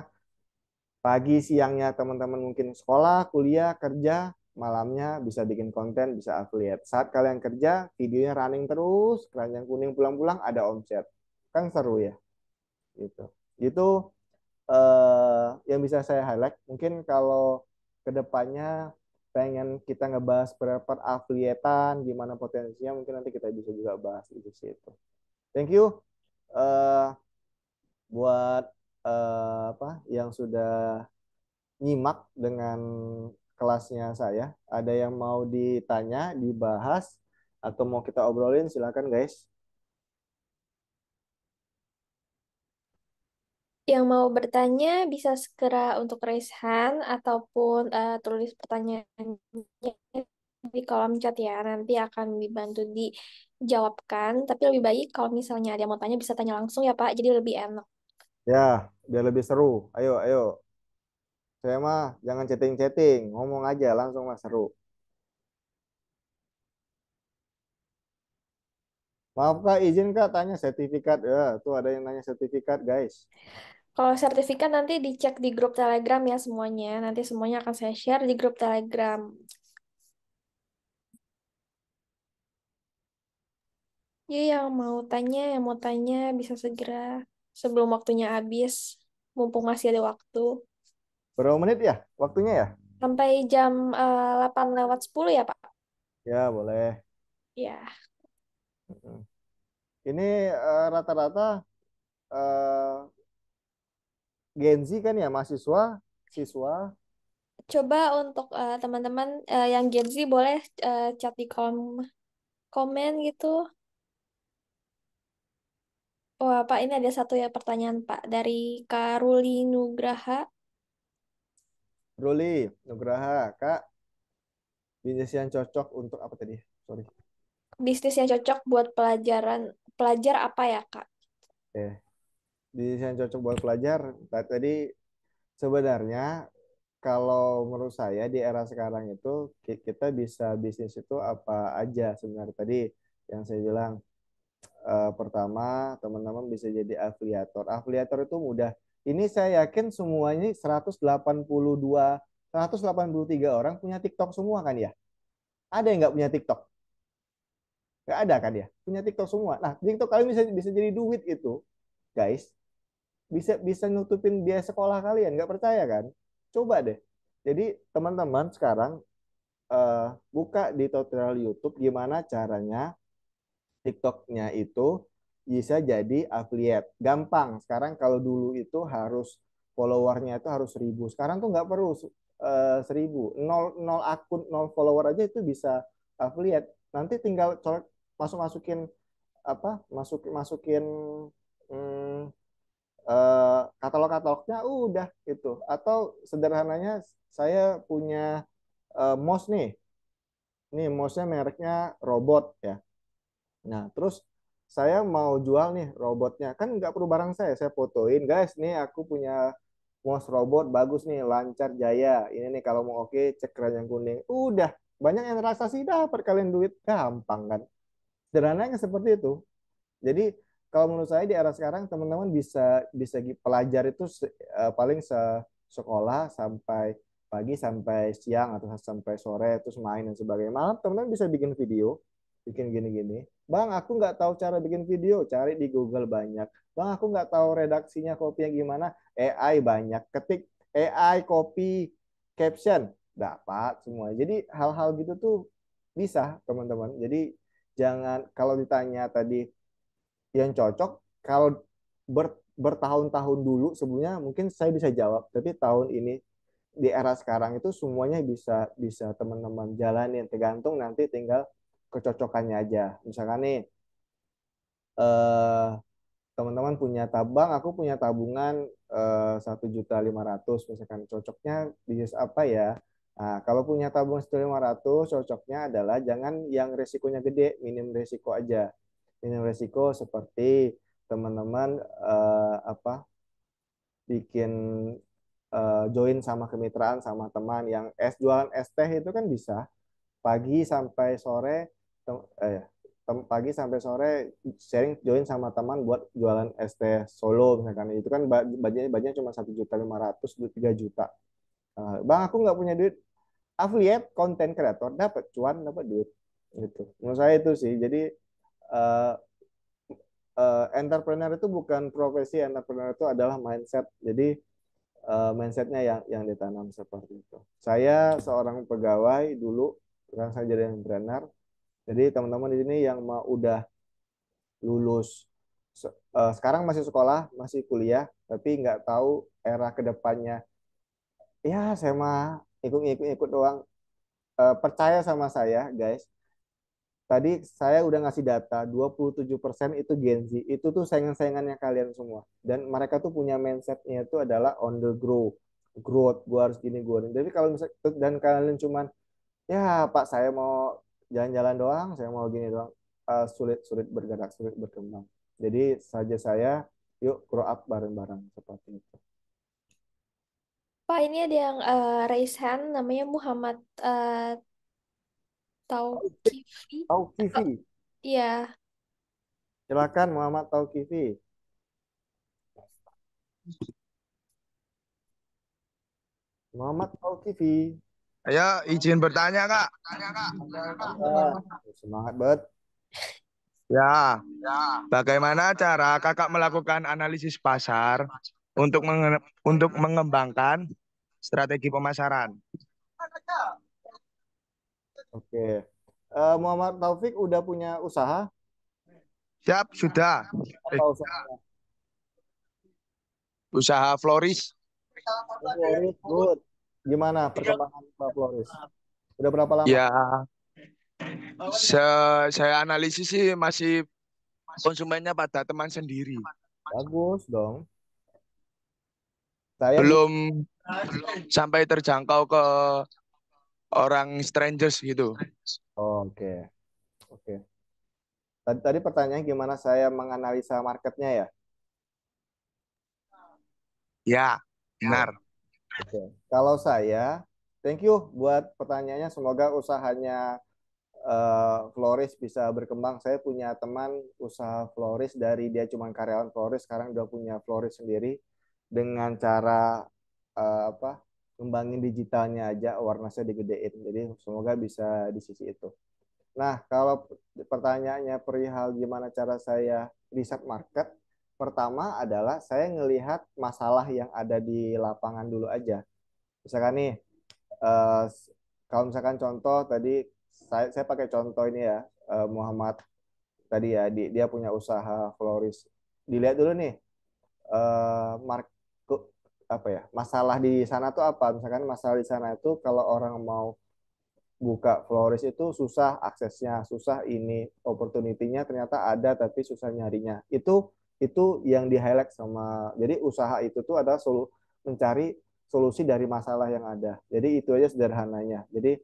pagi siangnya teman-teman mungkin sekolah, kuliah, kerja, malamnya bisa bikin konten, bisa affiliate. Saat kalian kerja, videonya running terus, keranjang kuning pulang-pulang ada omset. Kan seru ya, gitu. Itu yang bisa saya highlight. Mungkin kalau kedepannya pengen kita ngebahas per-affiliatan, gimana potensinya, mungkin nanti kita bisa juga bahas di situ. Thank you eh, buat apa yang sudah nyimak dengan kelasnya saya. Ada yang mau ditanya, dibahas, atau mau kita obrolin, silakan guys. Yang mau bertanya bisa segera untuk raise hand ataupun tulis pertanyaannya di kolom chat ya. Nanti akan dibantu dijawabkan. Tapi lebih baik kalau misalnya ada yang mau tanya bisa tanya langsung ya Pak. Jadi lebih enak. Ya, biar lebih seru. Ayo, ayo. Saya mah jangan chatting-chatting, ngomong aja langsung mas seru. Maaf Kak, izin Kak tanya sertifikat. Ya, tuh ada yang nanya sertifikat guys. Kalau sertifikat nanti dicek di grup Telegram ya semuanya. Nanti semuanya akan saya share di grup Telegram. Ya, yang mau tanya bisa segera sebelum waktunya habis, mumpung masih ada waktu. Berapa menit ya waktunya ya? Sampai jam 8 lewat 10 ya, Pak? Ya, boleh. Ya, Ini rata-rata eh, Gen Z kan ya, mahasiswa, siswa. coba untuk teman-teman yang Gen Z boleh chat di kolom komen gitu. Oh, Pak, ini ada satu ya pertanyaan, Pak, dari Karuli Nugraha. Ruli, Nugraha, Kak, bisnis yang cocok untuk apa tadi? Sorry. Bisnis yang cocok buat pelajar apa ya, Kak? Oke. Bisnis yang cocok buat pelajar. Tadi sebenarnya kalau menurut saya di era sekarang itu kita bisa bisnis itu apa aja sebenarnya tadi yang saya bilang. Pertama, teman-teman bisa jadi afiliator. Afiliator itu mudah. Ini saya yakin semuanya 183 orang punya TikTok semua kan ya? Ada yang nggak punya TikTok? Nggak ada kan ya? Punya TikTok semua. Nah, TikTok kalian bisa bisa jadi duit itu, guys. Bisa bisa nutupin biaya sekolah kalian. Nggak percaya kan? Coba deh. Jadi teman-teman sekarang buka di tutorial YouTube gimana caranya TikToknya itu bisa jadi affiliate. Gampang. Sekarang kalau dulu itu harus followernya itu harus 1.000. Sekarang tuh nggak perlu 1.000. Nol akun, nol follower aja itu bisa affiliate. Nanti tinggal masukin apa? Masukin hmm, katalog-katalognya udah itu. Atau sederhananya saya punya mouse nih. Nih mouse-nya mereknya robot ya. Nah, terus saya mau jual nih robotnya. Kan nggak perlu barang saya fotoin. Guys, nih aku punya mouse robot bagus nih, lancar jaya. Ini nih kalau mau oke, cek keranjang kuning. Udah, banyak yang transaksi dapat kalian duit. Gampang kan? Sederhananya seperti itu. Jadi, kalau menurut saya di era sekarang teman-teman bisa bisa pelajar itu paling sekolah sampai pagi sampai siang atau sampai sore terus main dan sebagainya. Malam teman-teman bisa bikin video, bikin gini-gini. Bang, aku nggak tahu cara bikin video, cari di Google banyak. Bang, aku nggak tahu redaksinya kopinya gimana, AI banyak. Ketik AI copy caption, dapat semua. Jadi hal-hal gitu tuh bisa teman-teman. Jadi jangan kalau ditanya tadi yang cocok kalau bertahun-tahun dulu sebelumnya mungkin saya bisa jawab, tapi tahun ini di era sekarang itu semuanya bisa bisa teman-teman jalanin, tergantung nanti tinggal kecocokannya aja. Misalkan nih eh, teman-teman punya tabang, aku punya tabungan 1.500.000 misalkan, cocoknya bisnis apa ya? Nah, kalau punya tabungan 1.500.000 cocoknya adalah jangan yang resikonya gede, minim resiko aja. Minim resiko seperti teman-teman apa bikin join sama kemitraan sama teman yang jualan es teh itu kan bisa pagi sampai sore pagi sampai sore sharing join sama teman buat jualan es teh Solo misalkan itu kan budgetnya cuma 1.500.000 3 juta. Bang aku nggak punya duit, affiliate konten kreator dapat cuan dapat duit gitu. Menurut saya itu sih. Jadi uh, entrepreneur itu bukan profesi, entrepreneur itu adalah mindset. Jadi mindsetnya yang ditanam seperti itu. Saya seorang pegawai dulu, sekarang saya jadi entrepreneur. Jadi teman-teman di sini yang mau udah lulus, sekarang masih sekolah, masih kuliah, tapi nggak tahu era kedepannya. Ya saya mah ikut-ikut doang. Percaya sama saya, guys. Tadi saya udah ngasih data, 27% itu Gen Z. Itu tuh saingan-saingannya kalian semua. Dan mereka tuh punya mindsetnya itu adalah on the growth. Gue harus gini, gue. Jadi kalau misalnya, dan kalian cuman, ya Pak saya mau jalan-jalan doang, saya mau gini doang. Sulit bergerak, sulit berkembang. Jadi saja saya, yuk grow up bareng-bareng seperti itu. Pak, ini ada yang raise hand, namanya Muhammad Tauqifi. Oh, Tauqifi, iya, silakan Muhammad Tauqifi. Muhammad Tauqifi. Ayo, izin bertanya, Kak. Ya, semangat banget. Ya, bagaimana cara Kakak melakukan analisis pasar untuk mengembangkan strategi pemasaran? Oke. Muhammad Taufik udah punya usaha? Siap, sudah. Apa usahanya? Usaha floris. Floris, good. Gimana perkembangan Pak Floris? Udah berapa lama? Ya, saya analisis sih masih konsumennya pada teman sendiri. Bagus dong. Saya di Belum sampai terjangkau ke orang strangers gitu. oh, oke. Oke. Tadi pertanyaan gimana saya menganalisa marketnya ya? Ya, Oke. benar. Oke. Kalau saya, thank you buat pertanyaannya. Semoga usahanya Floris bisa berkembang. Saya punya teman usaha Floris dari dia cuma karyawan Floris, sekarang udah punya Floris sendiri dengan cara apa? Ngembangin digitalnya aja, awareness-nya digedein. Jadi semoga bisa di sisi itu. Nah, kalau pertanyaannya perihal gimana cara saya riset market, pertama adalah saya ngelihat masalah yang ada di lapangan dulu aja. Misalkan nih, eh, kalau misalkan contoh tadi saya pakai contoh ini ya, Muhammad tadi ya, dia punya usaha floris. Dilihat dulu nih, market apa ya, masalah di sana tuh apa? Misalkan masalah di sana itu kalau orang mau buka floris itu susah aksesnya, susah ini opportunity-nya ternyata ada tapi susah nyarinya. Itu yang di highlight sama. Jadi usaha itu tuh ada mencari solusi dari masalah yang ada. Jadi itu aja sederhananya. Jadi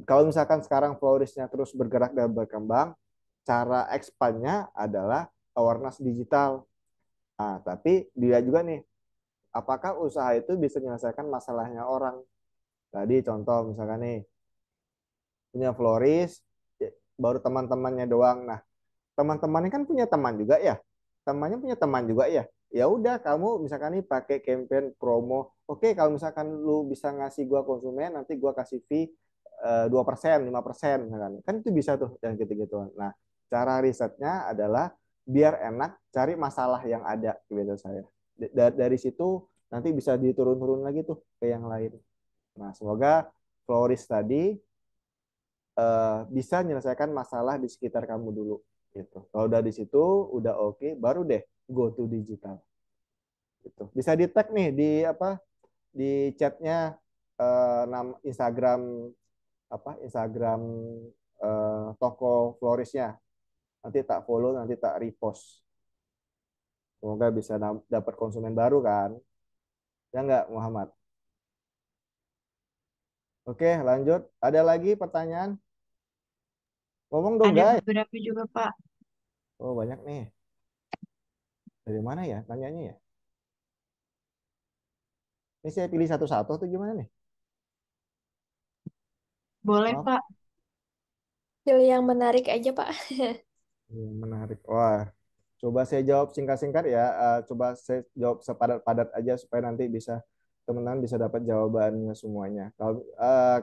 kalau misalkan sekarang florisnya terus bergerak dan berkembang, cara expand-nya adalah awareness digital. Nah, tapi dilihat juga nih, apakah usaha itu bisa menyelesaikan masalahnya orang. Tadi contoh misalkan nih, punya floris, baru teman-temannya doang. Nah, teman-temannya kan punya teman juga ya. Temannya punya teman juga ya. Ya udah kamu misalkan nih pakai campaign promo. Oke, kalau misalkan lu bisa ngasih gua konsumen, nanti gua kasih fee 2%, 5% misalkan. Kan itu bisa tuh yang gitu-gituan. Nah, cara risetnya adalah biar enak cari masalah yang ada gitu saya. Dari situ nanti bisa diturun-turun lagi tuh ke yang lain. Nah, semoga Floris tadi bisa menyelesaikan masalah di sekitar kamu dulu gitu. Kalau udah di situ udah oke, baru deh go to digital gitu. Bisa di tag nih di apa di chatnya nama Instagram Instagram toko florisnya. Nanti tak follow, nanti tak repost. Semoga bisa dapat konsumen baru kan. Ya nggak Muhammad? Oke, lanjut. Ada lagi pertanyaan? Ngomong dong Ada guys. beberapa juga, Pak. Oh banyak nih. Dari mana ya tanyanya ya? Ini saya pilih satu-satu atau gimana nih? Boleh, Maaf. Pak. Pilih yang menarik aja, Pak. Menarik. Wah, coba saya jawab singkat-singkat ya. Coba saya jawab sepadat-padat aja supaya nanti bisa teman-teman bisa dapat jawabannya semuanya.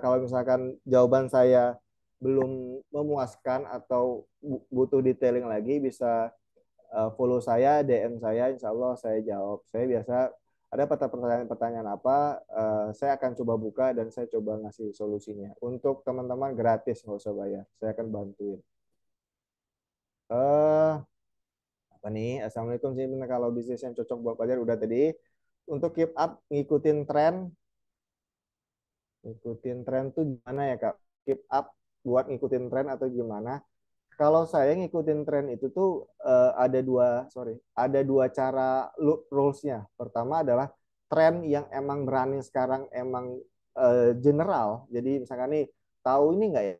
Kalau misalkan jawaban saya belum memuaskan atau butuh detailing lagi, bisa follow saya, DM saya, insya Allah saya jawab. Saya biasa ada pertanyaan-pertanyaan apa, saya akan coba buka dan saya coba ngasih solusinya. Untuk teman-teman gratis, nggak usah bayar. Saya akan bantuin. Eh, apa nih? Assalamualaikum sih, bener kalau bisnis yang cocok buat pelajar udah tadi. Untuk keep up, ngikutin tren tuh gimana ya Kak? Keep up buat ngikutin tren atau gimana? Kalau saya ngikutin tren itu tuh ada dua cara rulesnya. Pertama adalah tren yang emang berani sekarang emang general. Jadi misalkan nih tahu ini nggak ya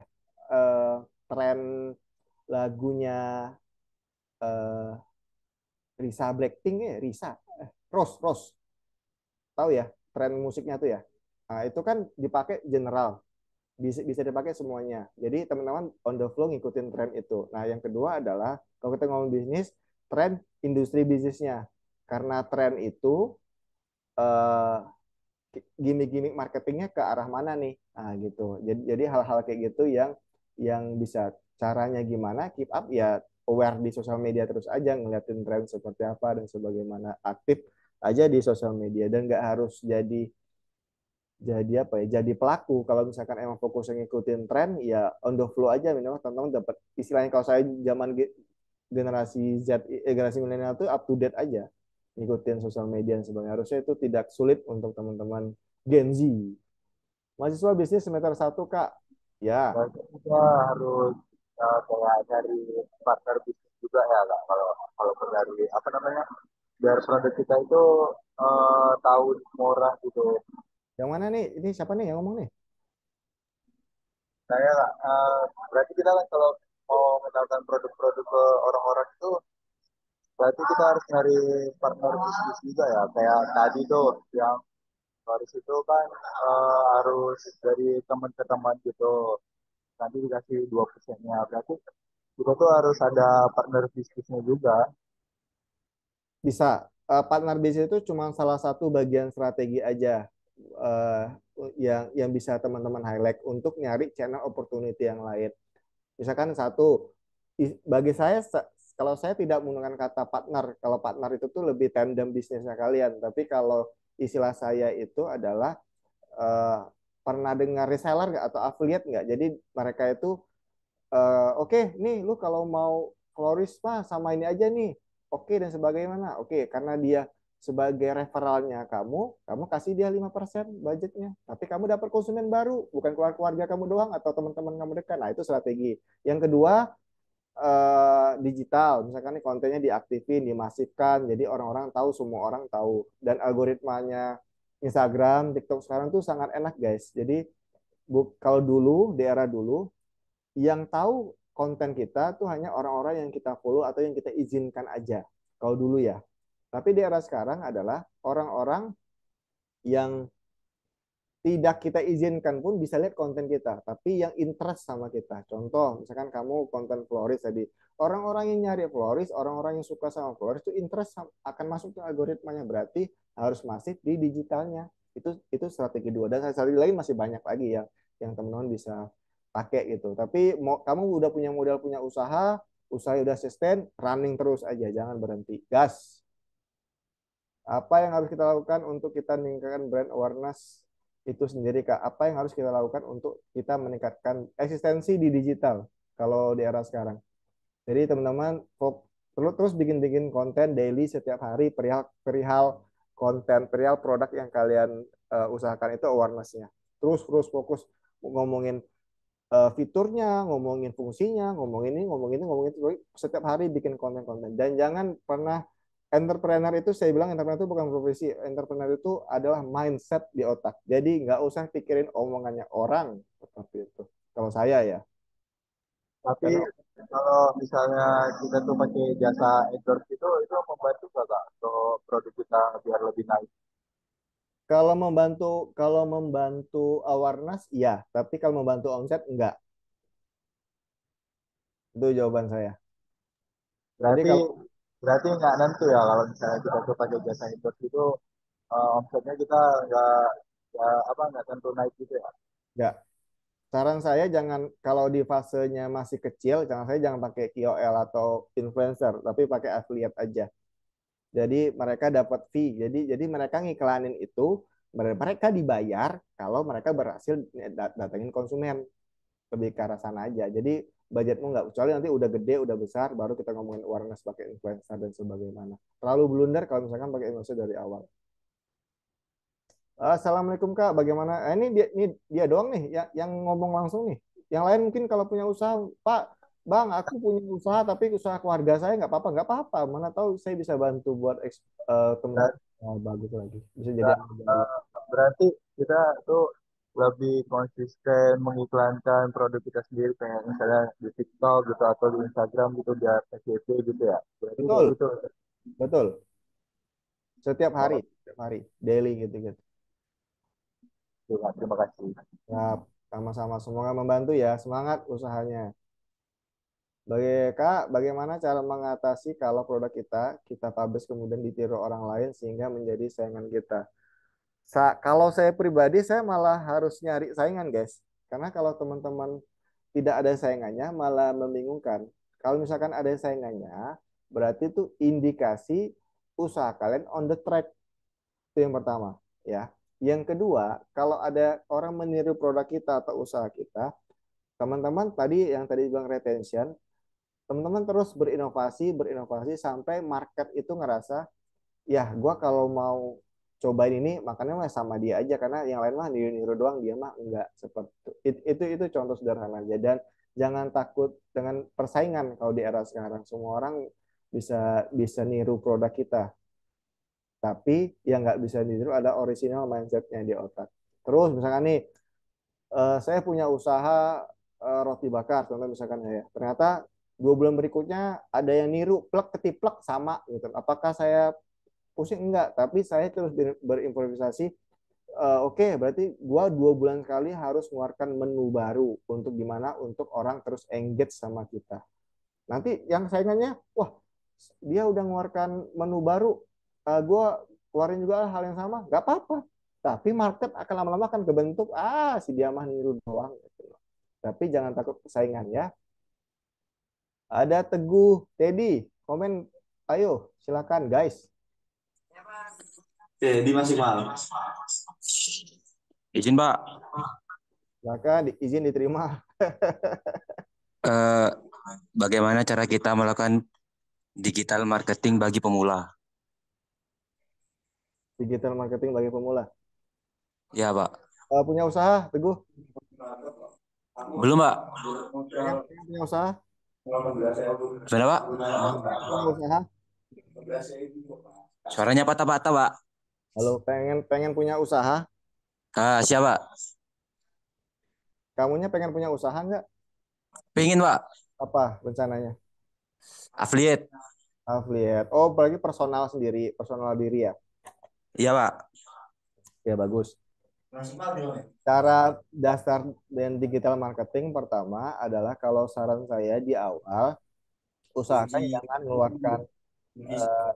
eh, tren lagunya eh, Risa Blackpink ya Risa Rose Rose tahu ya tren musiknya tuh ya. Nah, itu kan dipakai general bisa dipakai semuanya. Jadi teman-teman on the flow ngikutin tren itu. Nah, yang kedua adalah kalau kita ngomong bisnis, tren industri bisnisnya. Karena tren itu eh, gimmick-gimmick marketingnya ke arah mana nih? Nah, gitu. Jadi hal-hal kayak gitu yang bisa caranya gimana keep up ya aware di sosial media terus aja ngeliatin tren seperti apa dan sebagaimana aktif aja di sosial media dan nggak harus jadi apa ya jadi pelaku kalau misalkan emang fokusnya ngikutin tren ya on the flow aja minimal teman-teman dapat istilahnya kalau saya zaman generasi generasi milenial tuh up to date aja ngikutin sosial media dan sebagainya harusnya itu tidak sulit untuk teman-teman Gen Z mahasiswa bisnis semester 1 Kak ya Berarti kita harus kayak dari partner bisnis juga ya kak. Kalau kalau dari apa namanya biar produk kita itu tahu di semua orang gitu. yang mana nih ini siapa nih yang ngomong nih Saya kak, berarti kita kan kalau mau mengenalkan produk-produk ke orang-orang itu berarti kita harus nyari partner bisnis juga ya. Kayak tadi tuh yang harus itu kan harus dari teman ke teman gitu. Nanti dikasih 2%-nya. Berarti kita tuh harus ada partner bisnisnya juga. bisa partner bisnis itu cuma salah satu bagian strategi aja eh, yang bisa teman-teman highlight untuk nyari channel opportunity yang lain. Misalkan satu, bagi saya kalau saya tidak menggunakan kata partner, kalau partner itu tuh lebih tandem bisnisnya kalian. Tapi kalau istilah saya itu adalah eh, pernah dengar reseller nggak atau affiliate nggak? Jadi mereka itu oke okay, nih lu kalau mau florist mah sama ini aja nih oke okay, dan sebagaimana oke okay, karena dia sebagai referralnya kamu kasih dia 5% budgetnya tapi kamu dapat konsumen baru bukan keluarga kamu doang atau teman-teman kamu dekat nah itu strategi yang kedua digital misalkan nih kontennya diaktifin dimasifkan jadi orang-orang tahu semua orang tahu dan algoritmanya Instagram TikTok sekarang tuh sangat enak guys jadi kalau dulu di era dulu yang tahu konten kita tuh hanya orang-orang yang kita follow atau yang kita izinkan aja. Kalau dulu ya. Tapi di era sekarang adalah orang-orang yang tidak kita izinkan pun bisa lihat konten kita, tapi yang interest sama kita. Contoh, misalkan kamu konten florist tadi, orang-orang yang nyari florist, orang-orang yang suka sama florist itu interest akan masuk ke algoritmanya, berarti harus masif di digitalnya. Itu strategi dua dan strategi lagi masih banyak lagi yang teman-teman bisa pakai gitu. Tapi kamu udah punya modal punya usaha udah sustain, running terus aja, jangan berhenti. Gas. Apa yang harus kita lakukan untuk kita meningkatkan brand awareness itu sendiri Kak? Apa yang harus kita lakukan untuk kita meningkatkan eksistensi di digital kalau di era sekarang? Jadi teman-teman terus bikin-bikin konten daily setiap hari perihal perihal konten, perihal produk yang kalian usahakan itu awareness-nya. Terus terus fokus ngomongin fiturnya, ngomongin fungsinya, ngomongin ini, ngomongin itu. Setiap hari bikin konten-konten. Dan jangan pernah entrepreneur itu, saya bilang entrepreneur itu bukan profesi. Entrepreneur itu adalah mindset di otak. Jadi nggak usah pikirin omongannya orang. Seperti itu. Kalau saya ya. Tapi Dan kalau misalnya kita tuh pakai jasa endorse itu membantu nggak kak untuk produk kita biar lebih naik? Kalau membantu awareness, iya. Tapi kalau membantu omset, enggak. Itu jawaban saya. Jadi Berarti kalau berarti nggak nentu ya kalau misalnya kita tuh pakai jasa endorse itu omsetnya kita nggak nggak tentu naik gitu ya. enggak, saran saya jangan kalau di fasenya masih kecil, jangan pakai KOL atau influencer, tapi pakai affiliate aja. Jadi mereka dapat fee. Jadi mereka ngiklanin itu, mereka dibayar kalau mereka berhasil datengin konsumen. Lebih ke arah sana aja. Jadi budgetmu nggak, kecuali nanti udah gede, udah besar, baru kita ngomongin awareness pakai influencer dan sebagainya. Terlalu blunder kalau misalkan pakai influencer dari awal. Assalamualaikum Kak, bagaimana? Ini dia doang nih yang ngomong langsung nih. Yang lain mungkin kalau punya usaha, Pak, Bang, aku punya usaha tapi usaha keluarga saya nggak apa-apa. Mana tahu saya bisa bantu buat teman-teman. Ber- Bagus lagi, bisa jadi ber- ambil juga. Berarti kita tuh lebih konsisten mengiklankan produk kita sendiri kayak misalnya di TikTok gitu atau di Instagram gitu biar FYP gitu ya. Berarti kayak Betul, gitu. betul. Oh, Setiap hari, daily gitu-gitu. terima kasih. Ya, sama-sama. Semoga membantu ya. Semangat usahanya. Kak, bagaimana cara mengatasi kalau produk kita publish kemudian ditiru orang lain sehingga menjadi saingan kita? Kalau saya pribadi, saya malah harus nyari saingan, guys. Karena kalau teman-teman tidak ada saingannya, malah membingungkan. Kalau misalkan ada saingannya, berarti itu indikasi usaha kalian on the track. Itu yang pertama, ya. Yang kedua, kalau ada orang meniru produk kita atau usaha kita, teman-teman tadi bilang retention, teman-teman terus berinovasi sampai market itu ngerasa, ya gue kalau mau cobain ini makanya mah sama dia aja karena yang lain mah niru-niru doang, dia mah enggak seperti itu contoh sederhana aja. Dan jangan takut dengan persaingan. Kalau di era sekarang semua orang bisa bisa niru produk kita, tapi yang nggak bisa ditiru ada original mindsetnya di otak. Terus misalkan nih, saya punya usaha roti bakar, contoh misalkan ya. Ternyata 2 bulan berikutnya ada yang niru, plek ketiplek sama gitu. Apakah saya pusing? Enggak, tapi saya terus berimprovisasi. Oke, berarti gua 2 bulan sekali harus mengeluarkan menu baru untuk gimana untuk orang terus engage sama kita. Nanti yang saingannya, wah dia udah mengeluarkan menu baru, gue keluarin juga hal yang sama, nggak apa-apa. Tapi market akan lama-lama akan kebentuk, si dia mah niru doang. Gitu. Tapi jangan takut persaingan ya. Ada Teguh, Teddy, komen, ayo silakan guys. Oke, di masih mal. Izin, Pak. Silakan, izin diterima. Eh, Bagaimana cara kita melakukan digital marketing bagi pemula? Digital marketing bagi pemula. Ya, Pak. Punya usaha, Teguh? Belum, Pak. Pengen punya usaha? Sudah, Pak. Punya usaha? Suaranya patah-patah, Pak. Halo, pengen pengen punya usaha? Siapa? Kamunya pengen punya usaha nggak? Pengen, Pak. Apa rencananya? Affiliate. Affiliate. Oh, apalagi personal sendiri, personal diri ya. Iya, Pak. Ya bagus. Cara dasar dan digital marketing pertama adalah kalau saran saya di awal usahakan jangan mengeluarkan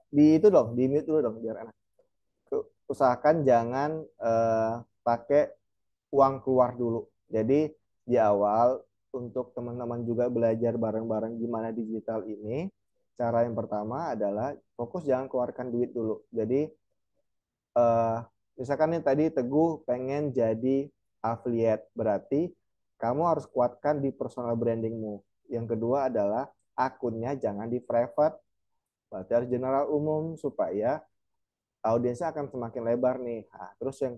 di itu dong, di mute dulu dong biar enak. Usahakan jangan pakai uang keluar dulu. Jadi di awal untuk teman-teman juga belajar bareng-bareng gimana digital ini, cara yang pertama adalah fokus jangan keluarkan duit dulu. Jadi eh, misalkan nih tadi Teguh pengen jadi affiliate, berarti kamu harus kuatkan di personal brandingmu. Yang kedua adalah akunnya jangan di private, berarti harus general umum supaya audiensnya akan semakin lebar nih. Nah, terus yang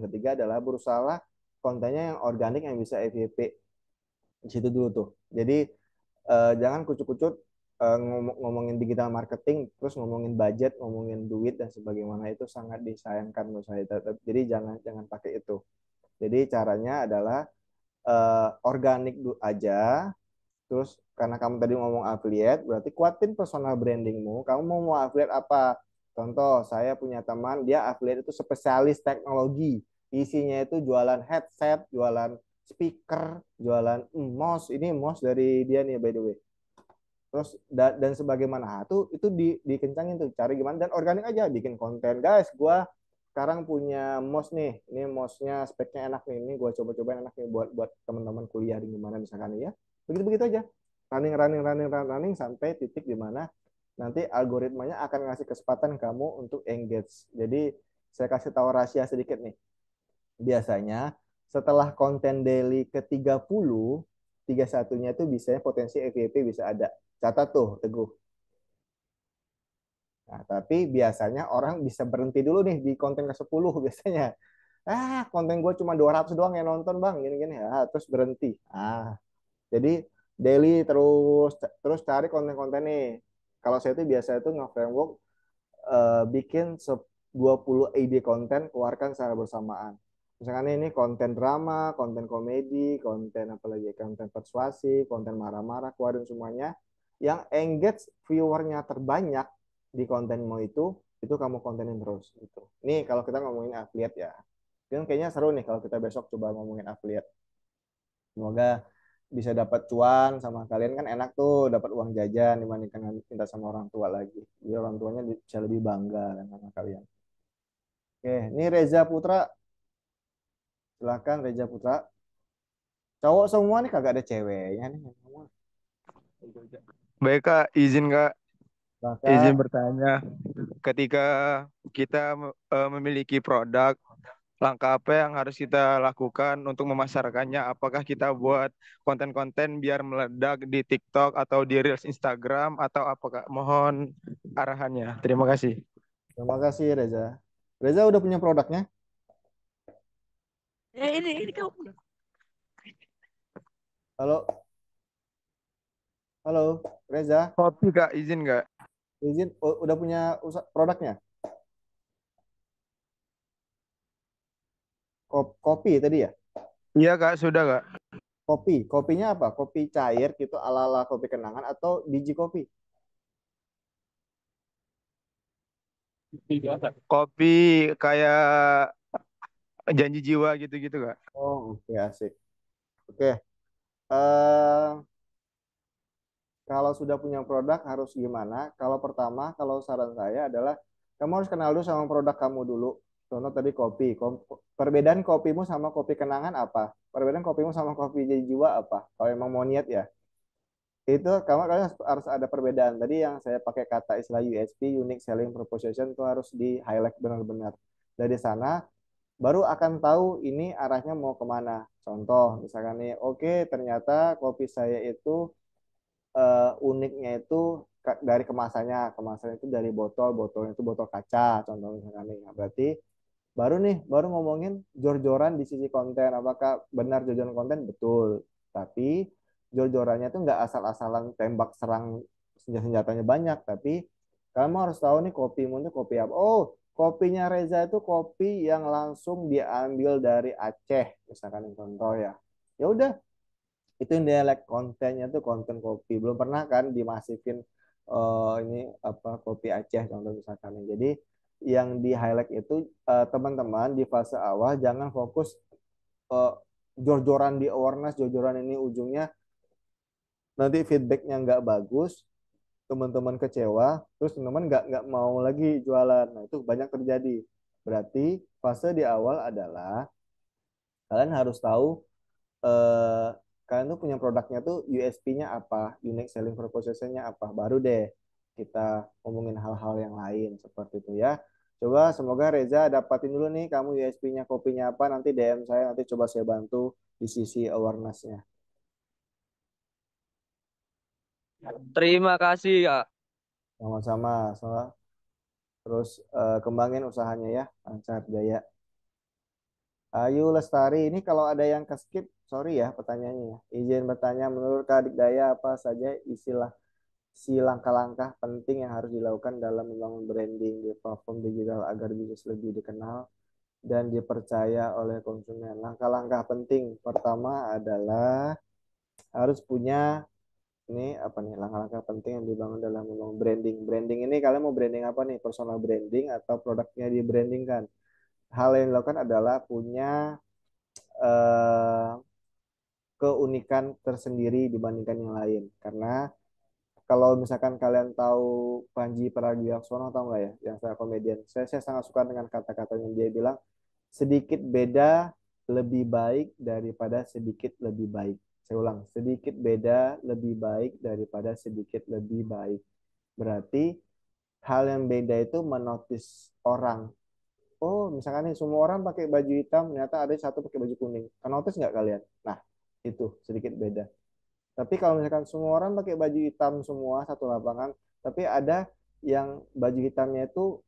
ketiga adalah berusaha kontennya yang organik yang bisa FYP di situ dulu tuh. Jadi jangan kucut-kucut ngomongin digital marketing, terus ngomongin budget, ngomongin duit dan sebagaimana itu sangat disayangkan menurut saya. Jadi jangan jangan pakai itu. Jadi caranya adalah organik aja. Terus karena kamu tadi ngomong affiliate, berarti kuatin personal brandingmu. Kamu mau affiliate apa? Contoh, saya punya teman, dia affiliate itu spesialis teknologi. Isinya itu jualan headset, jualan speaker, jualan mouse. Ini mouse dari dia nih by the way. Terus dan sebagaimana itu dikencangin tuh, cari gimana dan organik aja bikin konten. Guys, gua sekarang punya mouse nih. Ini mouse-nya speknya enak nih. Ini gua coba-cobain enak nih buat teman-teman kuliah di gimana misalkan ya. Begitu-begitu aja. Running sampai titik di mana nanti algoritmanya akan ngasih kesempatan kamu untuk engage. Jadi saya kasih tahu rahasia sedikit nih. Biasanya setelah konten daily ke 30, 31-nya itu biasanya potensi FYP bisa ada. Catat tuh, Teguh. Nah, tapi biasanya orang bisa berhenti dulu nih di konten ke 10 biasanya. Konten gue cuma 200 doang yang nonton bang, gini-gini. Terus berhenti. Jadi daily terus terus cari konten-konten nih. Kalau saya itu biasa itu nge-framework bikin 20 ide konten, keluarkan secara bersamaan. Misalkan ini konten drama, konten komedi, konten apa lagi, konten persuasi, konten marah-marah, keluarin semuanya. Yang engage viewernya terbanyak di kontenmu itu kamu kontenin terus. Gitu. Nih kalau kita ngomongin affiliate ya. Dan kayaknya seru nih kalau kita besok coba ngomongin affiliate. Semoga bisa dapat cuan sama kalian kan enak tuh dapat uang jajan dibandingkan minta sama orang tua lagi. Jadi orang tuanya bisa lebih bangga sama kalian. Oke, ini Reza Putra. Silakan Reza Putra. Cowok semua nih kagak ada ceweknya nih. Baik Kak, izin Kak, izin Silakan. bertanya. Ketika kita memiliki produk, langkah apa yang harus kita lakukan untuk memasarkannya? Apakah kita buat konten-konten biar meledak di TikTok atau di Reels Instagram atau apakah? Mohon arahannya. Terima kasih. Terima kasih Reza. Reza udah punya produknya? Ini kau. Halo, halo Reza. Kopi Kak, izin nggak? Izin udah punya produknya? Kopi tadi ya? Iya Kak, sudah Kak. Kopinya apa? Kopi cair gitu ala-ala kopi kenangan atau biji kopi? Kopi kayak janji jiwa gitu-gitu Kak. Oh, oke asik. Oke. eh Kalau sudah punya produk harus gimana? Kalau pertama, kalau saran saya adalah kamu harus kenal dulu sama produk kamu dulu. Contoh tadi kopi. Perbedaan kopimu sama kopi kenangan apa? Perbedaan kopimu sama kopi jadi jiwa apa? Kalau emang mau niat ya. Itu kalian harus ada perbedaan. Tadi yang saya pakai kata istilah USP, Unique Selling Proposition, itu harus di highlight benar-benar. Dari sana baru akan tahu ini arahnya mau kemana. Contoh, misalkan nih, oke ternyata kopi saya itu uniknya itu dari kemasannya itu dari botolnya itu botol kaca contohnya misalkan nih. Nah, berarti baru ngomongin jor-joran di sisi konten, apakah benar jor-joran konten betul, tapi jor-jorannya itu nggak asal-asalan tembak serang senjatanya banyak, tapi kamu harus tahu nih kopimu itu kopi apa. Oh, kopinya Reza itu kopi yang langsung diambil dari Aceh misalkan contoh ya. Ya udah, itu yang dialek kontennya tuh konten kopi, belum pernah kan dimasukin ini apa kopi Aceh contoh misalkan. Jadi yang di highlight itu teman-teman di fase awal jangan fokus uh, jor-joran di awareness, jor-joran ini ujungnya nanti feedbacknya nggak bagus, teman-teman kecewa, terus teman-teman nggak mau lagi jualan. Nah itu banyak terjadi. Berarti fase di awal adalah kalian harus tahu eh, kalian tuh punya produknya tuh USP-nya apa, unique selling proposition-nya apa, baru deh kita ngomongin hal-hal yang lain seperti itu ya. Coba semoga Reza dapatin dulu nih kamu USP-nya kopinya apa, nanti DM saya, nanti coba saya bantu di sisi awareness-nya. Terima kasih, Kak. Sama-sama. Terus kembangin usahanya ya, lancar jaya. Ayu Lestari, ini kalau ada yang ke skip, sorry ya pertanyaannya. Izin bertanya, menurut Kak Dikdaya apa saja istilah si langkah-langkah penting yang harus dilakukan dalam membangun branding di platform digital agar bisnis lebih dikenal dan dipercaya oleh konsumen. Langkah-langkah penting pertama adalah harus punya Ini apa nih langkah-langkah penting yang dibangun dalam membangun branding. Branding ini kalian mau branding apa nih? Personal branding atau produknya di brandingkan? Hal yang dilakukan adalah punya eh, keunikan tersendiri dibandingkan yang lain. Karena kalau misalkan kalian tahu Panji Pragiwaksono, tahu nggak ya, yang saya komedian, saya sangat suka dengan kata-katanya. Dia bilang sedikit beda lebih baik daripada sedikit lebih baik. Saya ulang, sedikit beda lebih baik daripada sedikit lebih baik. Berarti hal yang beda itu menotis orang. Oh, misalkan nih semua orang pakai baju hitam, ternyata ada satu pakai baju kuning. Notice nggak kalian? Nah, itu sedikit beda. Tapi kalau misalkan semua orang pakai baju hitam semua satu lapangan, tapi ada yang baju hitamnya itu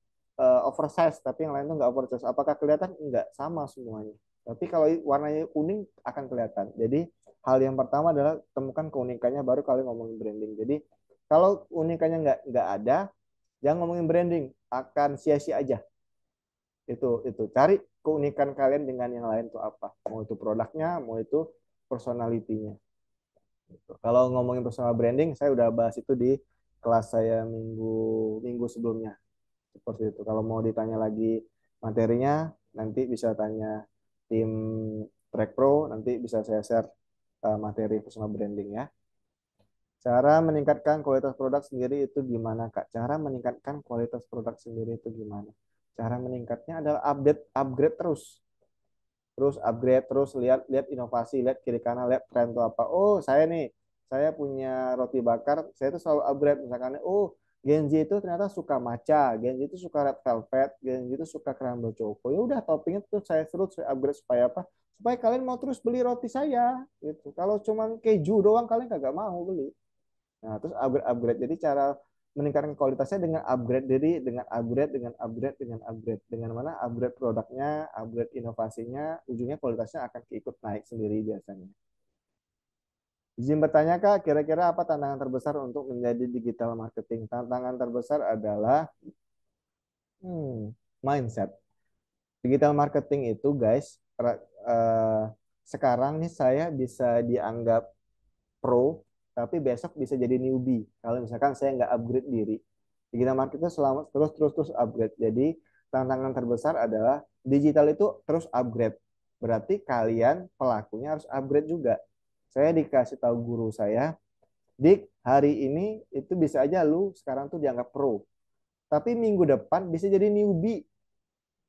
oversize, tapi yang lain tuh nggak oversize. Apakah kelihatan? Enggak, sama semuanya. Tapi kalau warnanya kuning akan kelihatan. Jadi hal yang pertama adalah temukan keunikannya, baru kalian ngomongin branding. Jadi kalau unikannya nggak ada, jangan ngomongin branding, akan sia-sia aja. Itu cari keunikan kalian dengan yang lain tuh apa? Mau itu produknya, mau itu personalitinya. Gitu. Kalau ngomongin personal branding, saya udah bahas itu di kelas saya minggu minggu sebelumnya. Seperti itu. Kalau mau ditanya lagi materinya, nanti bisa tanya tim Track Pro, nanti bisa saya share materi personal branding ya. Cara meningkatkan kualitas produk sendiri itu gimana, Kak? Cara meningkatkan kualitas produk sendiri itu gimana? Cara meningkatnya adalah upgrade terus. Terus upgrade, terus lihat lihat inovasi, lihat kiri kanan, lihat tren itu apa. Oh, saya punya roti bakar, saya itu selalu upgrade. Misalkan, oh, Gen Z itu ternyata suka matcha, Gen Z itu suka red velvet, Gen Z itu suka crumble choco. Ya udah, toppingnya tuh saya upgrade supaya apa? Supaya kalian mau terus beli roti saya gitu. Kalau cuma keju doang kalian kagak mau beli. Nah, terus upgrade. Jadi cara meningkatkan kualitasnya dengan upgrade diri, dengan upgrade, dengan upgrade, dengan upgrade. Dengan mana upgrade produknya, upgrade inovasinya, ujungnya kualitasnya akan ikut naik sendiri biasanya. Izin bertanya Kak, kira-kira apa tantangan terbesar untuk menjadi digital marketing? Tantangan terbesar adalah mindset. Digital marketing itu guys, sekarang nih saya bisa dianggap pro, tapi besok bisa jadi newbie. Kalau misalkan saya nggak upgrade diri. Digital marketing selama terus upgrade. Jadi tantangan terbesar adalah digital itu terus upgrade. Berarti kalian pelakunya harus upgrade juga. Saya dikasih tahu guru saya, Dik, hari ini itu bisa aja lu sekarang tuh dianggap pro. Tapi minggu depan bisa jadi newbie.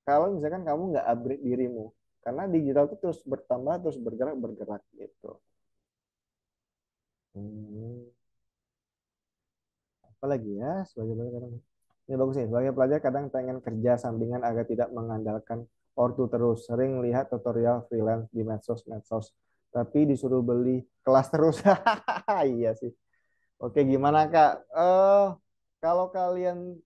Kalau misalkan kamu nggak upgrade dirimu. Karena digital itu terus bertambah, terus bergerak gitu. Hmm. Apalagi ya sebagai pelajar kadang ini bagus nih, sebagai pelajar kadang pengen kerja sampingan agar tidak mengandalkan ortu terus, sering lihat tutorial freelance di medsos tapi disuruh beli kelas terus. Iya sih. Oke, gimana Kak, kalau kalian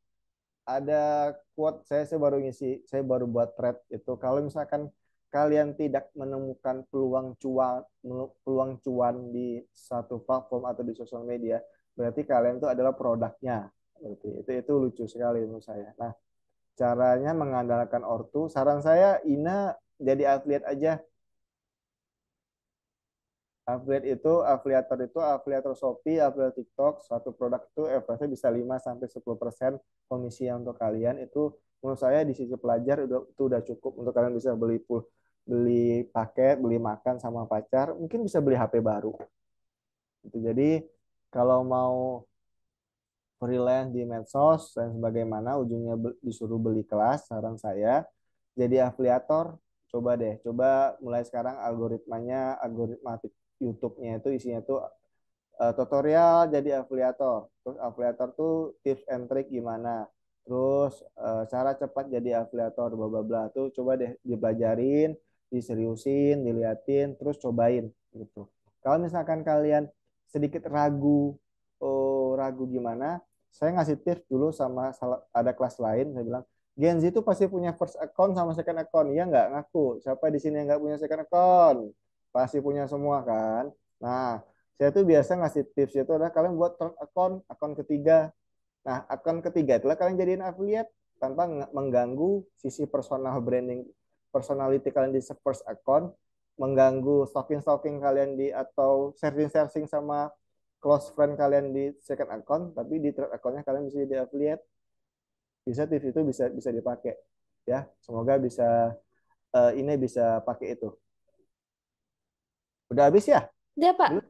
ada quote, saya baru ngisi, saya baru buat thread itu, kalau misalkan kalian tidak menemukan peluang cuan di satu platform atau di sosial media, berarti kalian itu adalah produknya. Berarti itu lucu sekali menurut saya. Nah, caranya mengandalkan ortu, saran saya Ina jadi affiliate aja. Afiliator Shopee, afiliator TikTok, suatu produk itu efeknya bisa 5-10% komisi yang untuk kalian. Itu menurut saya di sisi pelajar itu udah cukup untuk kalian bisa beli paket, beli makan sama pacar, mungkin bisa beli HP baru. Itu jadi kalau mau freelance di medsos dan sebagaimana ujungnya disuruh beli kelas, saran saya jadi afiliator. Coba mulai sekarang algoritma YouTube-nya itu isinya tuh tutorial jadi afiliator. Terus afiliator tuh tips and trick gimana. Terus cara cepat jadi afiliator bla bla bla tuh coba deh dipelajarin, diseriusin, diliatin, terus cobain gitu. Kalau misalkan kalian sedikit ragu, oh ragu gimana? Saya ngasih tips dulu sama ada kelas lain, saya bilang Gen Z itu pasti punya first account sama second account. Iya nggak? Ngaku. Siapa di sini yang nggak punya second account? Pasti punya semua kan? Nah, saya tuh biasa ngasih tips itu adalah kalian buat third account ketiga. Nah, akun ketiga itulah kalian jadiin affiliate tanpa mengganggu sisi personal branding, personality kalian di first account, mengganggu stalking kalian di atau searching sama close friend kalian di second account, tapi di third accountnya kalian bisa jadi affiliate. Bisa tips itu bisa dipakai ya. Semoga bisa ini bisa pakai itu. Udah habis ya? Udah, Pak. Belum?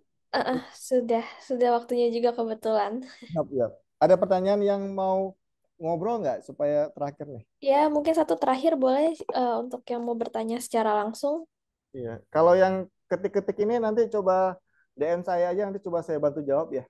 Sudah waktunya juga kebetulan. Siap, siap. Ada pertanyaan yang mau ngobrol nggak supaya terakhir nih? Ya, mungkin satu terakhir boleh untuk yang mau bertanya secara langsung. Iya. Kalau yang ketik-ketik ini nanti coba DM saya aja, nanti coba saya bantu jawab ya.